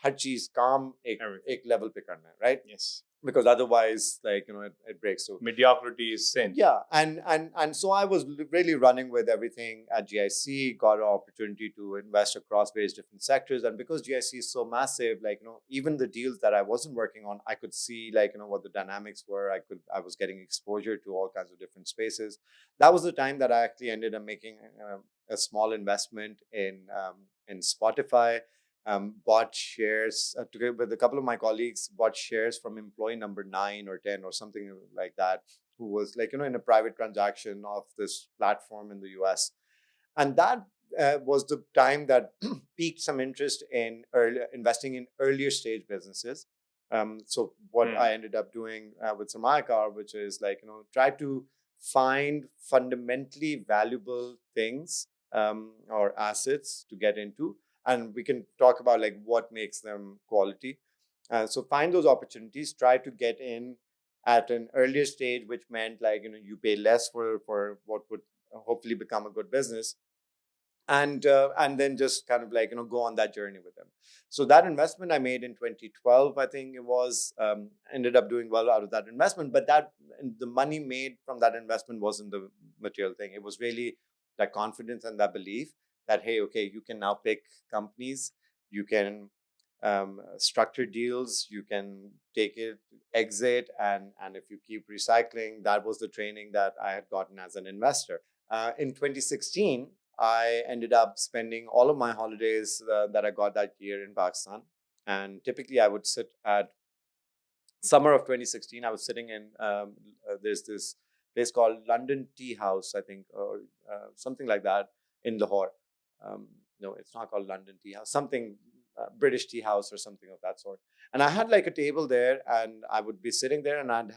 हर चीज काम एक level पे करना है, right? Yes. Because otherwise, it breaks. So mediocrity is sin. Yeah, and so I was really running with everything at GIC. Got an opportunity to invest across various different sectors, and because GIC is so massive, even the deals that I wasn't working on, I could see what the dynamics were. I was getting exposure to all kinds of different spaces. That was the time that I actually ended up making a small investment in Spotify. Bought shares together with a couple of my colleagues. Bought shares from employee number 9 or 10 or something like that, who was in a private transaction of this platform in the US. And that was the time that piqued some interest in investing in earlier stage businesses. So what I ended up doing with Sarmayacar, which is try to find fundamentally valuable things or assets to get into, and we can talk about what makes them quality. So find those opportunities, try to get in at an earlier stage, which meant you pay less for what would hopefully become a good business, and then just kind of go on that journey with them. So that investment I made in 2012, I think it was, ended up doing well out of that investment. But the money made from that investment wasn't the material thing. It was really that confidence and that belief that, hey, okay, you can now pick companies, you can structure deals, you can take it, exit, and if you keep recycling. That was the training that I had gotten as an investor. In 2016, I ended up spending all of my holidays that I got that year in Pakistan. And typically I would sit at summer of 2016. I was sitting in, there's this place called London Tea House, I think, or something like that in Lahore. No, it's not called London Tea House, something British Tea House or something of that sort. And I had a table there, and I would be sitting there, and I'd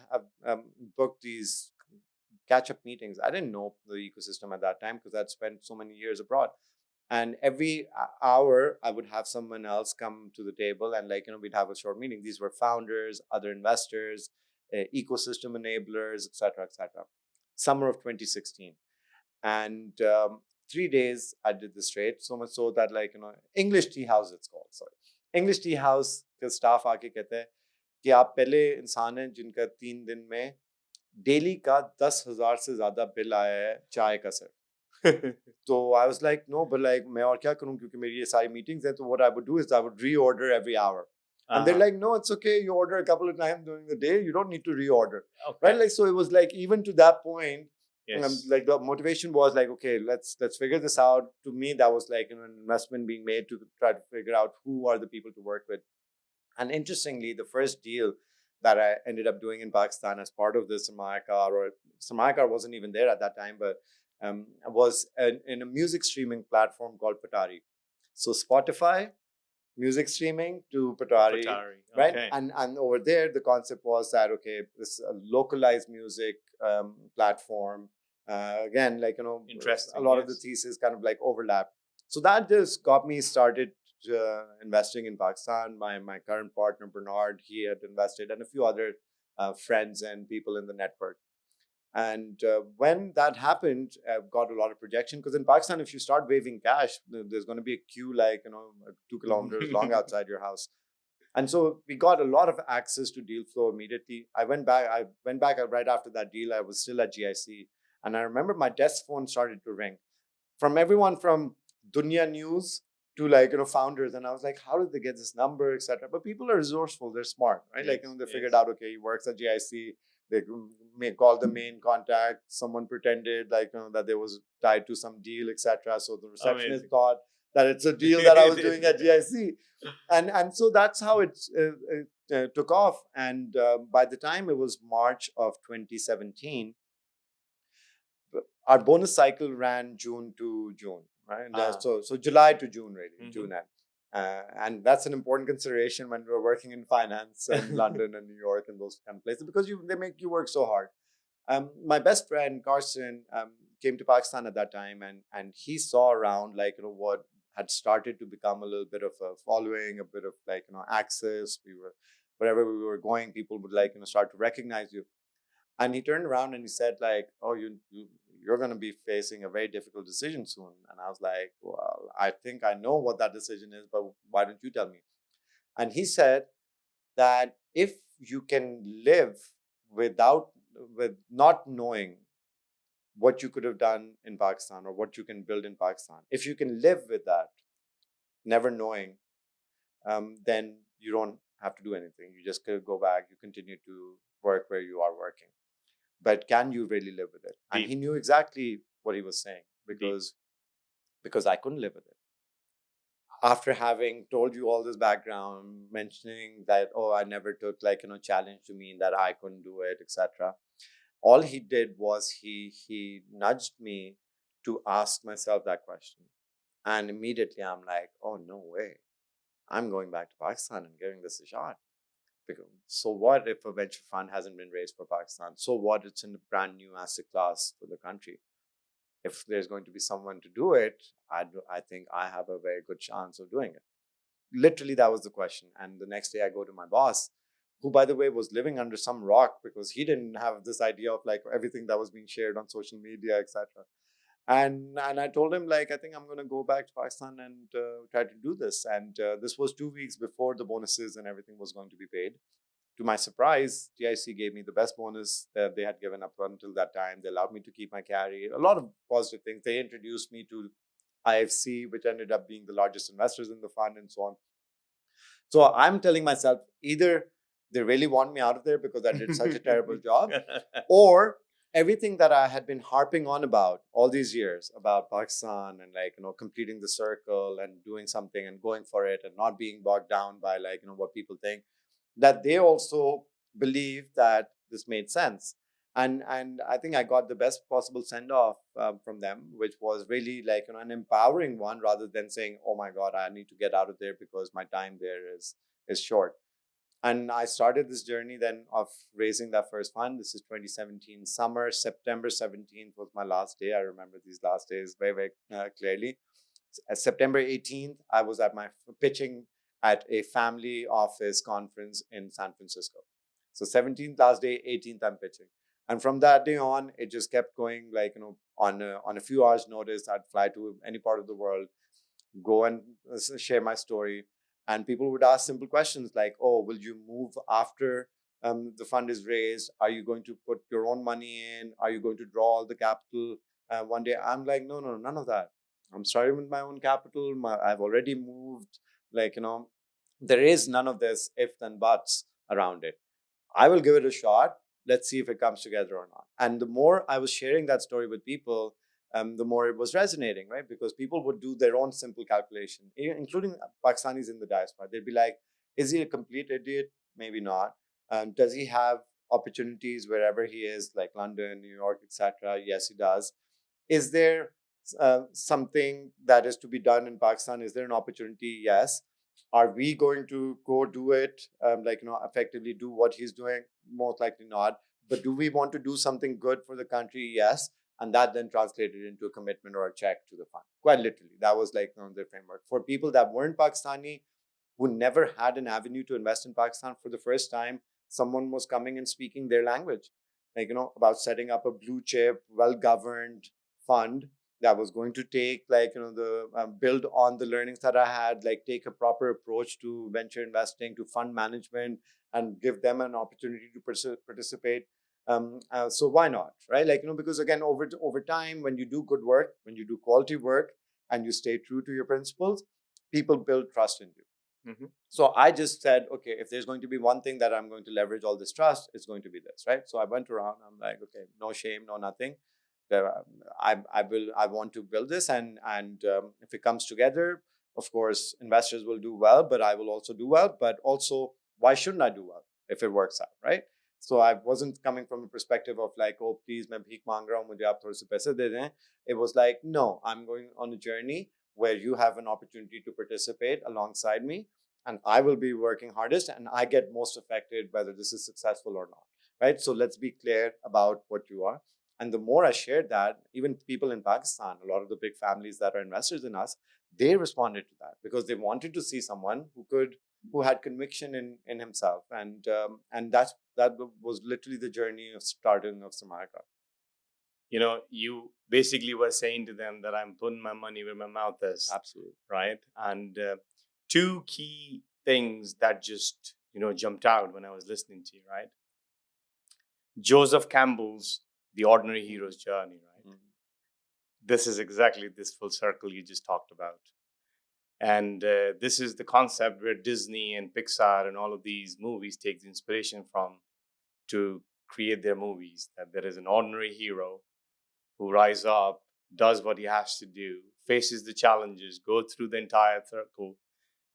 have booked these catch-up meetings. I didn't know the ecosystem at that time because I'd spent so many years abroad. And every hour, I would have someone else come to the table, and we'd have a short meeting. These were founders, other investors, ecosystem enablers, etc., etc. Summer of 2016, and 3 days I did this straight. So much so that English Tea House, it's called. Sorry, English Tea House के staff आके कहते हैं कि आप पहले इंसान हैं जिनका 3 दिन में डेली का 10,000 से ज्यादा बिल आया है चाय का सिर्फ. So I was like, no, but मैं और क्या करूं, क्योंकि मेरी ये सारी meetings हैं. So what I would do is I would reorder every hour. And they're like, no, it's okay. You order a couple of times during the day. You don't need to reorder. Okay. Right? So it was even to that point, yes. The motivation was okay, let's figure this out. To me, that was an investment being made to try to figure out who are the people to work with. And interestingly, the first deal that I ended up doing in Pakistan as part of this Sarmayacar wasn't even there at that time, but was in a music streaming platform called Patari. So Spotify, music streaming to Patari, Patari. right? Okay. And over there, the concept was that okay, this localized music platform. Again, like a Interesting. lot of the Yes. thesis kind of like overlap. So that just got me started investing in Pakistan. My current partner Bernard, he had invested, and a few other friends and people in the network. And when that happened, got a lot of projection because in Pakistan, if you start waving cash, there's going to be a queue like 2 kilometers long outside your house. And so we got a lot of access to deal flow immediately. I went back right after that deal. I was still at GIC, and I remember my desk phone started to ring from everyone from Dunya News to like founders, and I was like, how did they get this number, etc. But people are resourceful, they're smart, right? Like Yes. they figured Yes. out, okay, he works at GIC. They may call the main contact. Someone pretended like that they was tied to some deal, etc. So the receptionist Amazing. thought that it's a deal that I was doing at GIC, and so that's how it took off. And by the time it was March of 2017, our bonus cycle ran June to June, right? And so July to June, really, June end. And that's an important consideration when we're working in finance in London and New York and those kind of places because they make you work so hard. My best friend Carson came to Pakistan at that time, and he saw around like what had started to become a little bit of a following, a bit of like access. We were wherever we were going, people would like start to recognize you. And he turned around and he said like, "Oh, you're going to be facing a very difficult decision soon." And I was like, "Well, I think I know what that decision is, but why don't you tell me?" And he said that if you can live without with not knowing what you could have done in Pakistan or what you can build in Pakistan, if you can live with that, never knowing, then you don't have to do anything. You just go back. You continue to work where you are working. But can you really live with it? And he Deep. knew exactly what he was saying Deep. because I couldn't live with it. After having told you all this background, mentioning that I never took like challenge to mean that I couldn't do it, etc. All he did was he nudged me to ask myself that question, and immediately I'm like, oh no way, I'm going back to Pakistan and giving this a shot. Because, so what if a venture fund hasn't been raised for Pakistan? So what? It's in a brand new asset class for the country. If there's going to be someone to do it, I think I have a very good chance of doing it. Literally, that was the question. And the next day, I go to my boss, who, by the way, was living under some rock because he didn't have this idea of like everything that was being shared on social media, etc. And I told him like I think I'm going to go back to Pakistan and try to do this. And this was 2 weeks before the bonuses and everything was going to be paid. To my surprise, GIC gave me the best bonus that they had given up until that time. They allowed me to keep my carry. A lot of positive things. They introduced me to IFC, which ended up being the largest investors in the fund, and so on. So I'm telling myself either they really want me out of there because I did such a terrible job, or everything that I had been harping on about all these years about Pakistan and like completing the circle and doing something and going for it and not being bogged down by like what people think, that they also believe that this made sense. And I think I got the best possible send off from them, which was really like an empowering one, rather than saying, "Oh my God, I need to get out of there because my time there is short." And I started this journey then of raising that first fund. This is 2017 summer. September 17th was my last day. I remember these last days very, very clearly. September 18th, I was at my pitching at a family office conference in San Francisco. So 17th last day, 18th I'm pitching. And from that day on, it just kept going like, on a few hours notice, I'd fly to any part of the world, go and share my story. And people would ask simple questions like, oh, will you move after the fund is raised? Are you going to put your own money in? Are you going to draw all the capital one day? I'm like, no, no, none of that. I'm starting with my own capital. I've already moved. Like, there is none of this if then buts around it. I will give it a shot. Let's see if it comes together or not. And the more I was sharing that story with people, the more it was resonating, right? Because people would do their own simple calculation, including Pakistanis in the diaspora. They'd be like, is he a complete idiot? Maybe not. Does he have opportunities wherever he is, like London, New York, etc.? Yes, he does. Is there something that is to be done in Pakistan? Is there an opportunity? Yes. Are we going to go do it, effectively do what he's doing? Most likely not. But do we want to do something good for the country? Yes. And that then translated into a commitment or a check to the fund. Quite literally, that was the framework. For people that weren't Pakistani, who never had an avenue to invest in Pakistan, for the first time, someone was coming and speaking their language, about setting up a blue chip, well governed fund that was going to take the build on the learnings that I had, take a proper approach to venture investing, to fund management, and give them an opportunity to participate. So why not, right? Because again, over time, when you do good work, when you do quality work, and you stay true to your principles, people build trust in you. So I just said, okay, if there's going to be one thing that I'm going to leverage all this trust, it's going to be this, right? So I went around. I'm like, okay, no shame, no nothing. I want to build this, and if it comes together, of course, investors will do well, but I will also do well. But also, why shouldn't I do well if it works out, right? So I wasn't coming from a perspective of like, oh, please, main bheek mang raha hu, mujhe aap thode se paise de dein. It was like, no, I'm going on a journey where you have an opportunity to participate alongside me, and I will be working hardest, and I get most affected whether this is successful or not, right? So let's be clear about what you are. And the more I shared that, even people in Pakistan, a lot of the big families that are investors in us, they responded to that because they wanted to see someone who had conviction in himself, and that was literally the journey of starting of Sarmayacar. You basically were saying to them that I'm putting my money where my mouth is. Absolutely. Right. And two key things that just, jumped out when I was listening to you, right? Joseph Campbell's The Ordinary Hero's Journey, right? This is exactly this full circle you just talked about. And this is the concept where Disney and Pixar and all of these movies take the inspiration from to create their movies, that there is an ordinary hero who rises up, does what he has to do, faces the challenges, goes through the entire circle,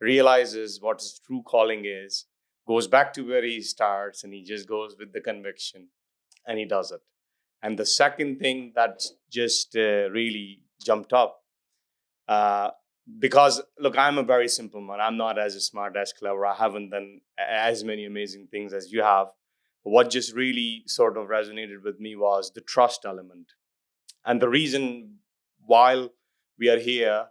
realizes what his true calling is, goes back to where he starts, and he just goes with the conviction, and he does it. And the second thing that just really jumped up, because look, I'm a very simple man. I'm not as smart, as clever. I haven't done as many amazing things as you have. What just really sort of resonated with me was the trust element. And the reason while we are here,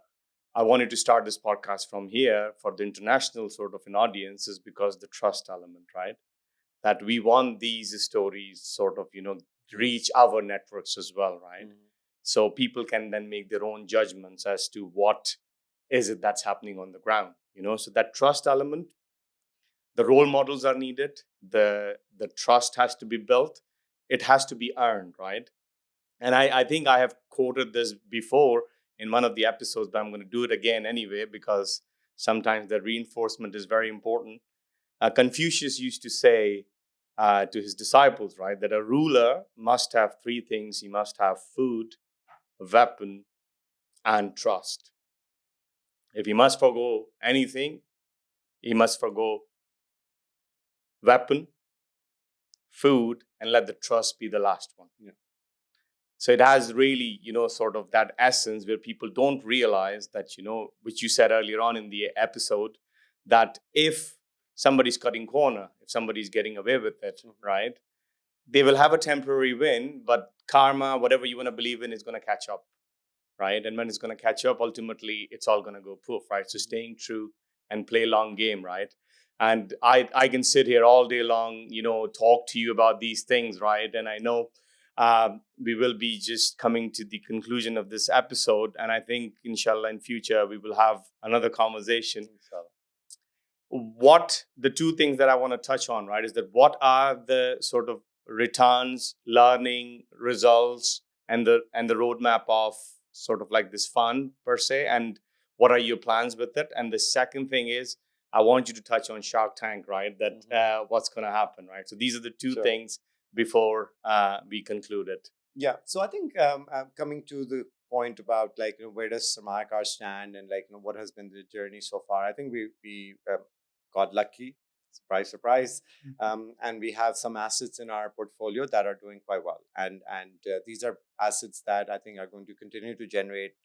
I wanted to start this podcast from here for the international sort of an audience is because the trust element, right? That we want these stories sort of, reach our networks as well, right? So people can then make their own judgments as to what is it that's happening on the ground, so that trust element, the role models are needed, the trust has to be built, it has to be earned, right? And I think I have quoted this before in one of the episodes, but I'm going to do it again anyway, because sometimes the reinforcement is very important. Confucius used to say to his disciples, right, that a ruler must have three things. He must have food, weapon, and trust. If he must forgo anything, he must forgo weapon, food, and let the trust be the last one. Yeah. So it has really, sort of that essence where people don't realize that, which you said earlier on in the episode, that if somebody's cutting corner, if somebody's getting away with it, right, they will have a temporary win, but karma, whatever you want to believe in, is going to catch up, right? And when it's going to catch up, ultimately, it's all going to go poof, right? So staying true and play long game, right? And I can sit here all day long, talk to you about these things, right? And I know we will be just coming to the conclusion of this episode. And I think, inshallah, in future, we will have another conversation. Inshallah. What the two things that I want to touch on, right, is that what are the sort of returns, learning, results, and the roadmap of sort of like this fund per se, and what are your plans with it? And the second thing is, I want you to touch on Shark Tank, right? That what's going to happen, right? So these are the two things before we conclude it. Yeah. So I think coming to the point about where does Sarmayacar stand and what has been the journey so far, I think we got lucky Surprise, surprise. And we have some assets in our portfolio that are doing quite well. And these are assets that I think are going to continue to generate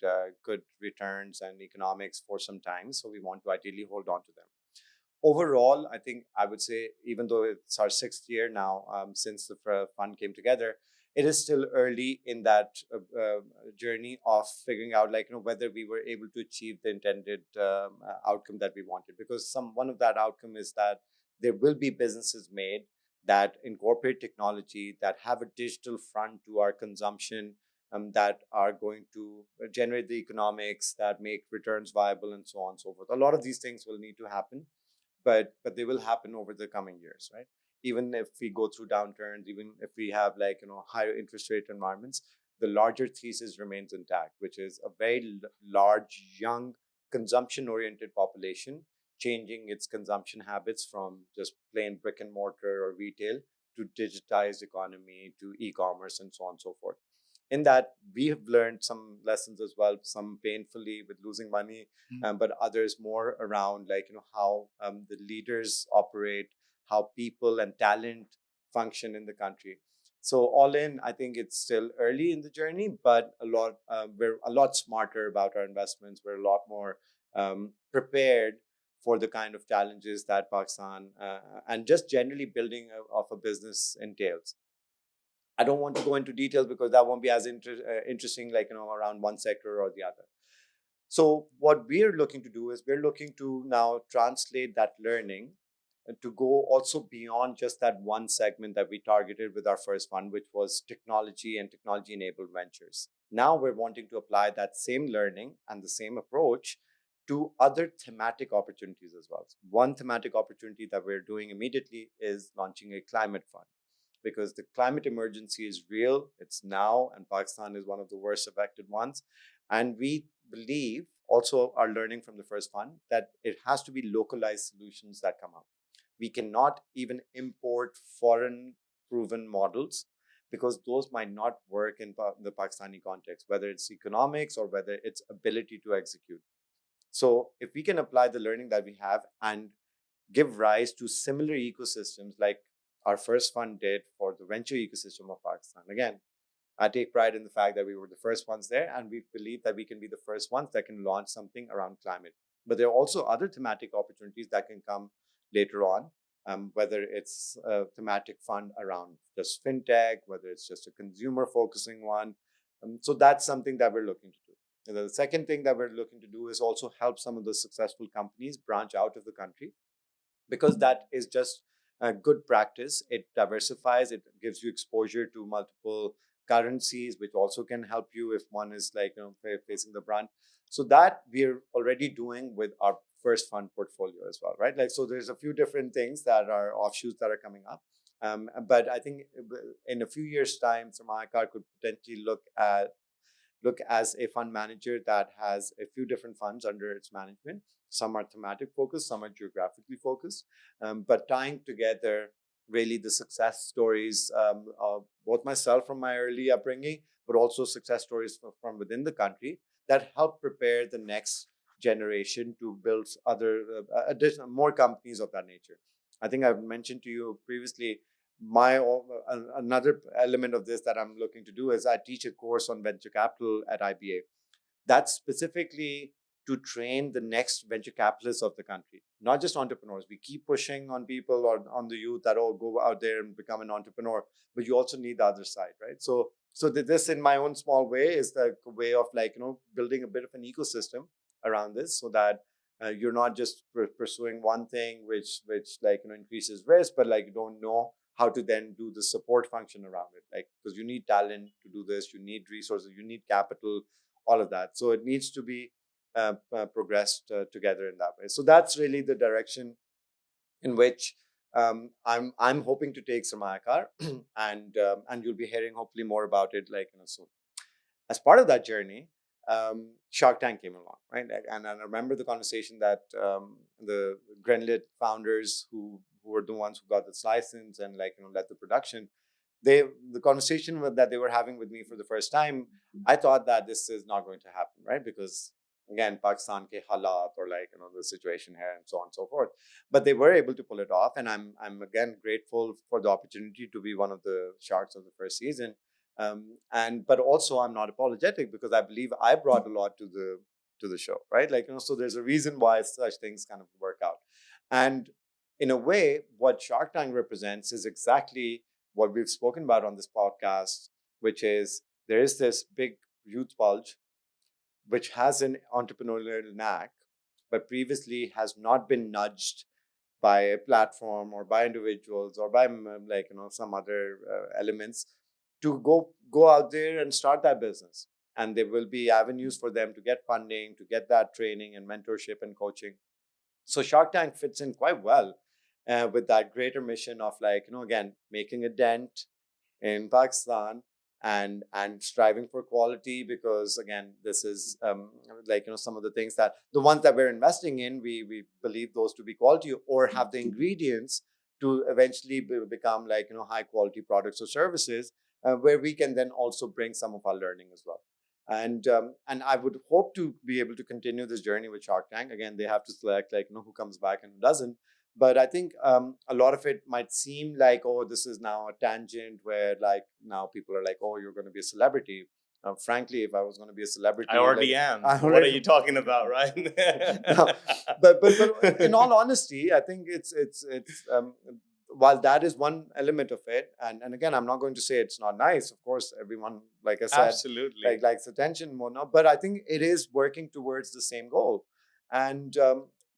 good returns and economics for some time. So we want to ideally hold on to them. Overall, I think I would say, even though it's our sixth year now since the fund came together, it is still early in that journey of figuring out, like, whether we were able to achieve the intended outcome that we wanted. Because one of that outcome is that there will be businesses made that incorporate technology, that have a digital front to our consumption, that are going to generate the economics that make returns viable, and so on and so forth. A lot of these things will need to happen, but they will happen over the coming years, right? Even if we go through downturns, even if we have, like, higher interest rate environments, the larger thesis remains intact, which is a very large, young, consumption oriented population changing its consumption habits from just plain brick and mortar or retail to digitized economy to e-commerce and so on and so forth. In that, we have learned some lessons as well, some painfully with losing money, but others more around, like, how the leaders operate, how people and talent function in the country. So all in, I think it's still early in the journey, but we're a lot smarter about our investments. We're a lot more prepared for the kind of challenges that Pakistan and just generally building of a business entails. I don't want to go into details because that won't be as interesting, like, around one sector or the other. So what we're looking to do is we're looking to now translate that learning and to go also beyond just that one segment that we targeted with our first fund, which was technology and technology enabled ventures. Now we're wanting to apply that same learning and the same approach to other thematic opportunities as well. One thematic opportunity that we're doing immediately is launching a climate fund, because the climate emergency is real. It's now, and Pakistan is one of the worst affected ones. And we believe, also are learning from the first fund, that it has to be localized solutions that come up. We cannot even import foreign proven models, because those might not work in the Pakistani context, whether it's economics or whether it's ability to execute. So if we can apply the learning that we have and give rise to similar ecosystems like our first fund did for the venture ecosystem of Pakistan. Again, I take pride in the fact that we were the first ones there, and we believe that we can be the first ones that can launch something around climate. But there are also other thematic opportunities that can come later on, whether it's a thematic fund around just fintech, whether it's just a consumer focusing one. So that's something that we're looking to do. And the second thing that we're looking to do is also help some of the successful companies branch out of the country, because that is just a good practice. It diversifies, it gives you exposure to multiple currencies, which also can help you if one is, like, facing the brunt. So that we're already doing with our first fund portfolio as well, right? Like, so there's a few different things that are offshoots that are coming up. But I think in a few years' time, Sarmayacar could potentially look as a fund manager that has a few different funds under its management. Some are thematic focused, some are geographically focused, but tying together really the success stories of both myself from my early upbringing, but also success stories from within the country that help prepare the next generation to build other additional more companies of that nature. I think I've mentioned to you previously, another element of this that I'm looking to do is I teach a course on venture capital at IBA. That's specifically to train the next venture capitalists of the country, not just entrepreneurs. We keep pushing on people or on the youth that, oh, go out there and become an entrepreneur, but you also need the other side, right? So this, in my own small way, is the way of, like, building a bit of an ecosystem around this, so that you're not just pursuing one thing, which like, increases risk, but, like, you don't know how to then do the support function around it, like, because you need talent to do this, you need resources, you need capital, all of that. So it needs to be progressed together in that way. So that's really the direction in which I'm hoping to take Sarmayacar, and you'll be hearing hopefully more about it, like, soon. As part of that journey, Shark Tank came along, right? And I remember the conversation that the Grenlit founders, who were the ones who got this license and, like, led the production, the conversation that they were having with me for the first time, I thought that this is not going to happen, right? Because again, Pakistan ke halat, or like, the situation here and so on and so forth. But they were able to pull it off, and I'm again grateful for the opportunity to be one of the sharks of the first season. And but also I'm not apologetic, because I believe I brought a lot to the show, right? Like, so there's a reason why such things kind of work out. And in a way, what Shark Tank represents is exactly what we've spoken about on this podcast, which is there is this big youth bulge which has an entrepreneurial knack, but previously has not been nudged by a platform or by individuals or by like, some other elements to go out there and start that business. And there will be avenues for them to get funding, to get that training and mentorship and coaching. So Shark Tank fits in quite well with that greater mission of, like, again, making a dent in Pakistan, and striving for quality, because again, this is like, some of the things that the ones that we're investing in, we believe those to be quality, or have the ingredients to eventually become, like, high quality products or services, where we can then also bring some of our learning as well. And I would hope to be able to continue this journey with Shark Tank. Again, they have to select, like, who comes back and who doesn't. But I think a lot of it might seem like, oh, this is now a tangent where, like, now people are like, oh, you're going to be a celebrity. Frankly, if I was going to be a celebrity, I already like, am. I So what are already you talking about, right? no, but in all honesty, I think it's while that is one element of it, and again, I'm not going to say it's not nice. Of course, everyone, like I said, Absolutely. like likes attention more now. But I think it is working towards the same goal, and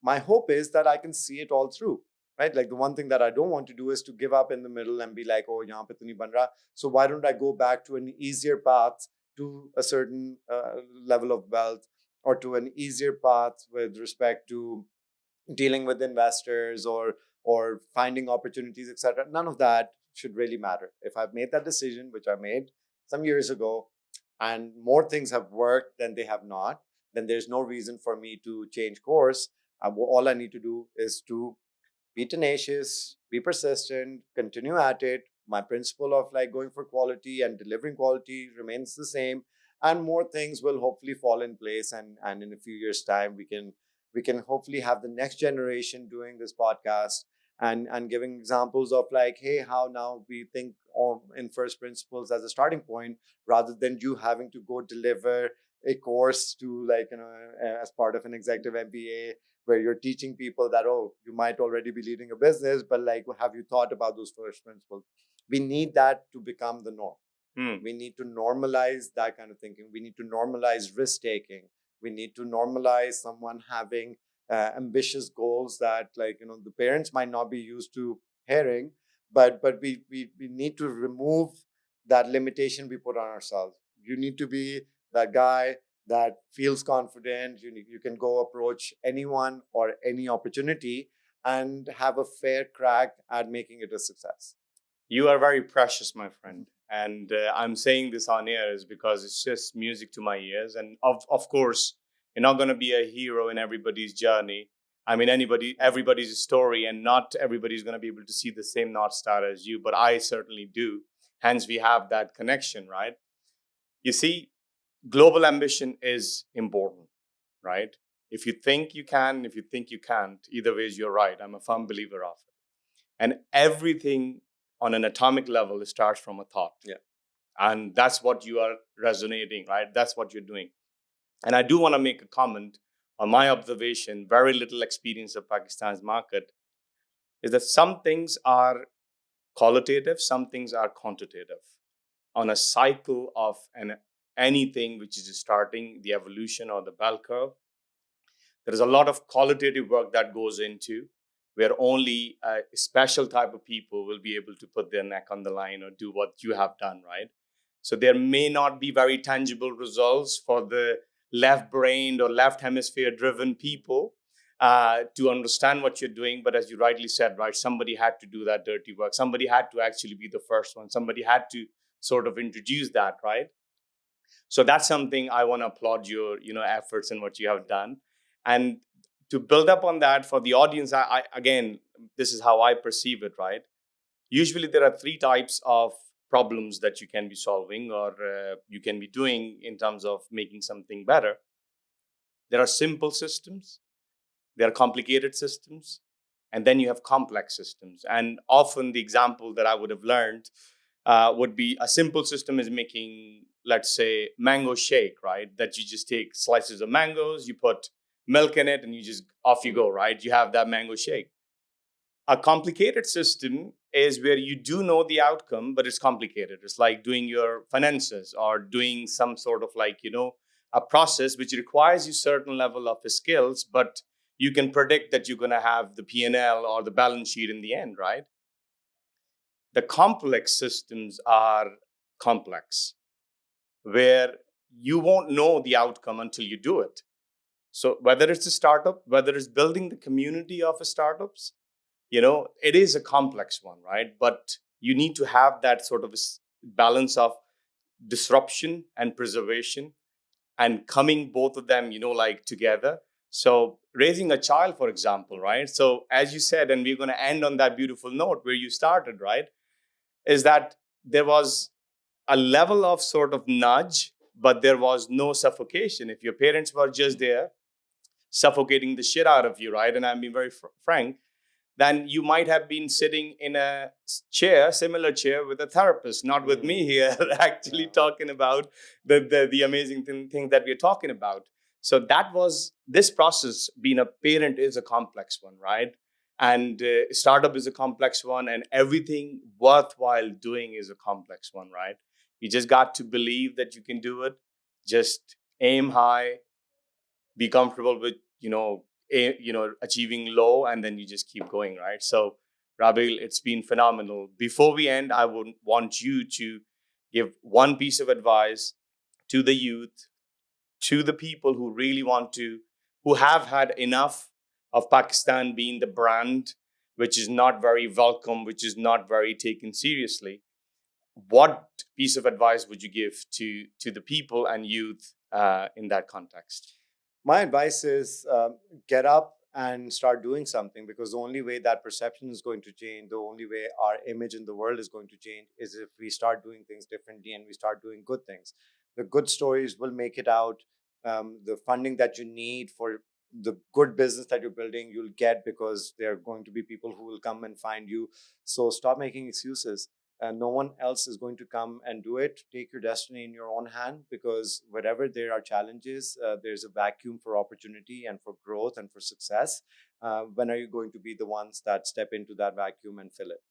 my hope is that I can see it all through. Right, like the one thing that I don't want to do is to give up in the middle and be like, oh, yahan pe to nahi ban raha. So why don't I go back to an easier path, to a certain level of wealth, or to an easier path with respect to dealing with investors, or finding opportunities, etc. None of that should really matter. If I've made that decision, which I made some years ago, and more things have worked than they have not, then there's no reason for me to change course. All I need to do is to be tenacious, be persistent, continue at it. My principle of, like, going for quality and delivering quality remains the same, and more things will hopefully fall in place. And in a few years' time, we can hopefully have the next generation doing this podcast, and giving examples of, like, hey, how now we think in first principles as a starting point, rather than you having to go deliver a course to, like, as part of an executive MBA, where you're teaching people that, oh, you might already be leading a business, but, like, have you thought about those first principles? We need that to become the norm. We need to normalize that kind of thinking. We need to normalize risk taking. We need to normalize someone having ambitious goals that, like, the parents might not be used to hearing, but we need to remove that limitation we put on ourselves. You need to be that guy that feels confident. You can go approach anyone or any opportunity and have a fair crack at making it a success. You are very precious, my friend. And I'm saying this on air is because it's just music to my ears. And of course, you're not going to be a hero in everybody's journey. I mean, everybody's story, and not everybody's going to be able to see the same North Star as you, but I certainly do. Hence, we have that connection, right? You see, global ambition is important, right? If you think you can, if you think you can't, either ways, you're right. I'm a firm believer of it. And everything on an atomic level starts from a thought. Yeah. And that's what you are resonating, right? That's what you're doing. And I do want to make a comment on my observation, very little experience of Pakistan's market, is that some things are qualitative, some things are quantitative. On a cycle of anything which is starting the evolution or the bell curve, there is a lot of qualitative work that goes into, where only a special type of people will be able to put their neck on the line or do what you have done, right? So there may not be very tangible results for the left-brained or left hemisphere-driven people to understand what you're doing. But as you rightly said, right, somebody had to do that dirty work. Somebody had to actually be the first one. Somebody had to sort of introduce that, right? So that's something I want to applaud your, efforts and what you have done. And to build up on that for the audience, I again, this is how I perceive it, right? Usually there are three types of problems that you can be solving or you can be doing in terms of making something better. There are simple systems, there are complicated systems, and then you have complex systems. And often the example that I would have learned would be a simple system is making, let's say, mango shake, right? That you just take slices of mangoes, you put milk in it, and you just off you go, right? You have that mango shake. A complicated system is where you do know the outcome, but it's complicated. It's like doing your finances or doing some sort of like, a process which requires you certain level of skills, but you can predict that you're going to have the P&L or the balance sheet in the end, right? The complex systems are complex, where you won't know the outcome until you do it. So whether it's a startup, whether it's building the community of startups, it is a complex one, right? But you need to have that sort of balance of disruption and preservation, and coming both of them, like together. So raising a child, for example, right? So as you said, and we're going to end on that beautiful note where you started, right? Is that there was a level of sort of nudge, but there was no suffocation. If your parents were just there suffocating the shit out of you, right? And I'm being very frank, then you might have been sitting in a chair, similar chair with a therapist, not with me here, actually talking about the amazing thing that we're talking about. So that was this process. Being a parent is a complex one, right? And startup is a complex one, and everything worthwhile doing is a complex one, right? You just got to believe that you can do it. Just aim high, be comfortable with achieving low, and then you just keep going, right? So Rabeel, it's been phenomenal. Before we end, I would want you to give one piece of advice to the youth, to the people who really want to, who have had enough of Pakistan being the brand which is not very welcome, which is not very taken seriously. What piece of advice would you give to the people and youth in that context? My advice is get up and start doing something, because the only way that perception is going to change, the only way our image in the world is going to change, is if we start doing things differently and we start doing good things. The good stories will make it out. The funding that you need for the good business that you're building, you'll get, because there are going to be people who will come and find you. So stop making excuses. No one else is going to come and do it. Take your destiny in your own hand, because wherever there are challenges, there's a vacuum for opportunity and for growth and for success. When are you going to be the ones that step into that vacuum and fill it?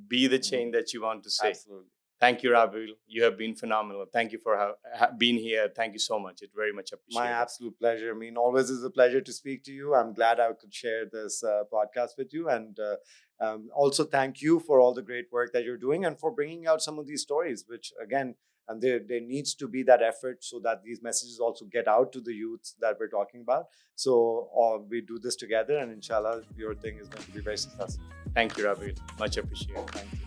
Be the change that you want to see. Absolutely. Thank you, Rabeel. You have been phenomenal. Thank you for being here. Thank you so much. It very much appreciated. My absolute pleasure. I mean, always is a pleasure to speak to you. I'm glad I could share this podcast with you. And also thank you for all the great work that you're doing and for bringing out some of these stories, which again, and there needs to be that effort so that these messages also get out to the youth that we're talking about. So we do this together, and inshallah, your thing is going to be very successful. Thank you, Rabeel. Much appreciated. Thank you.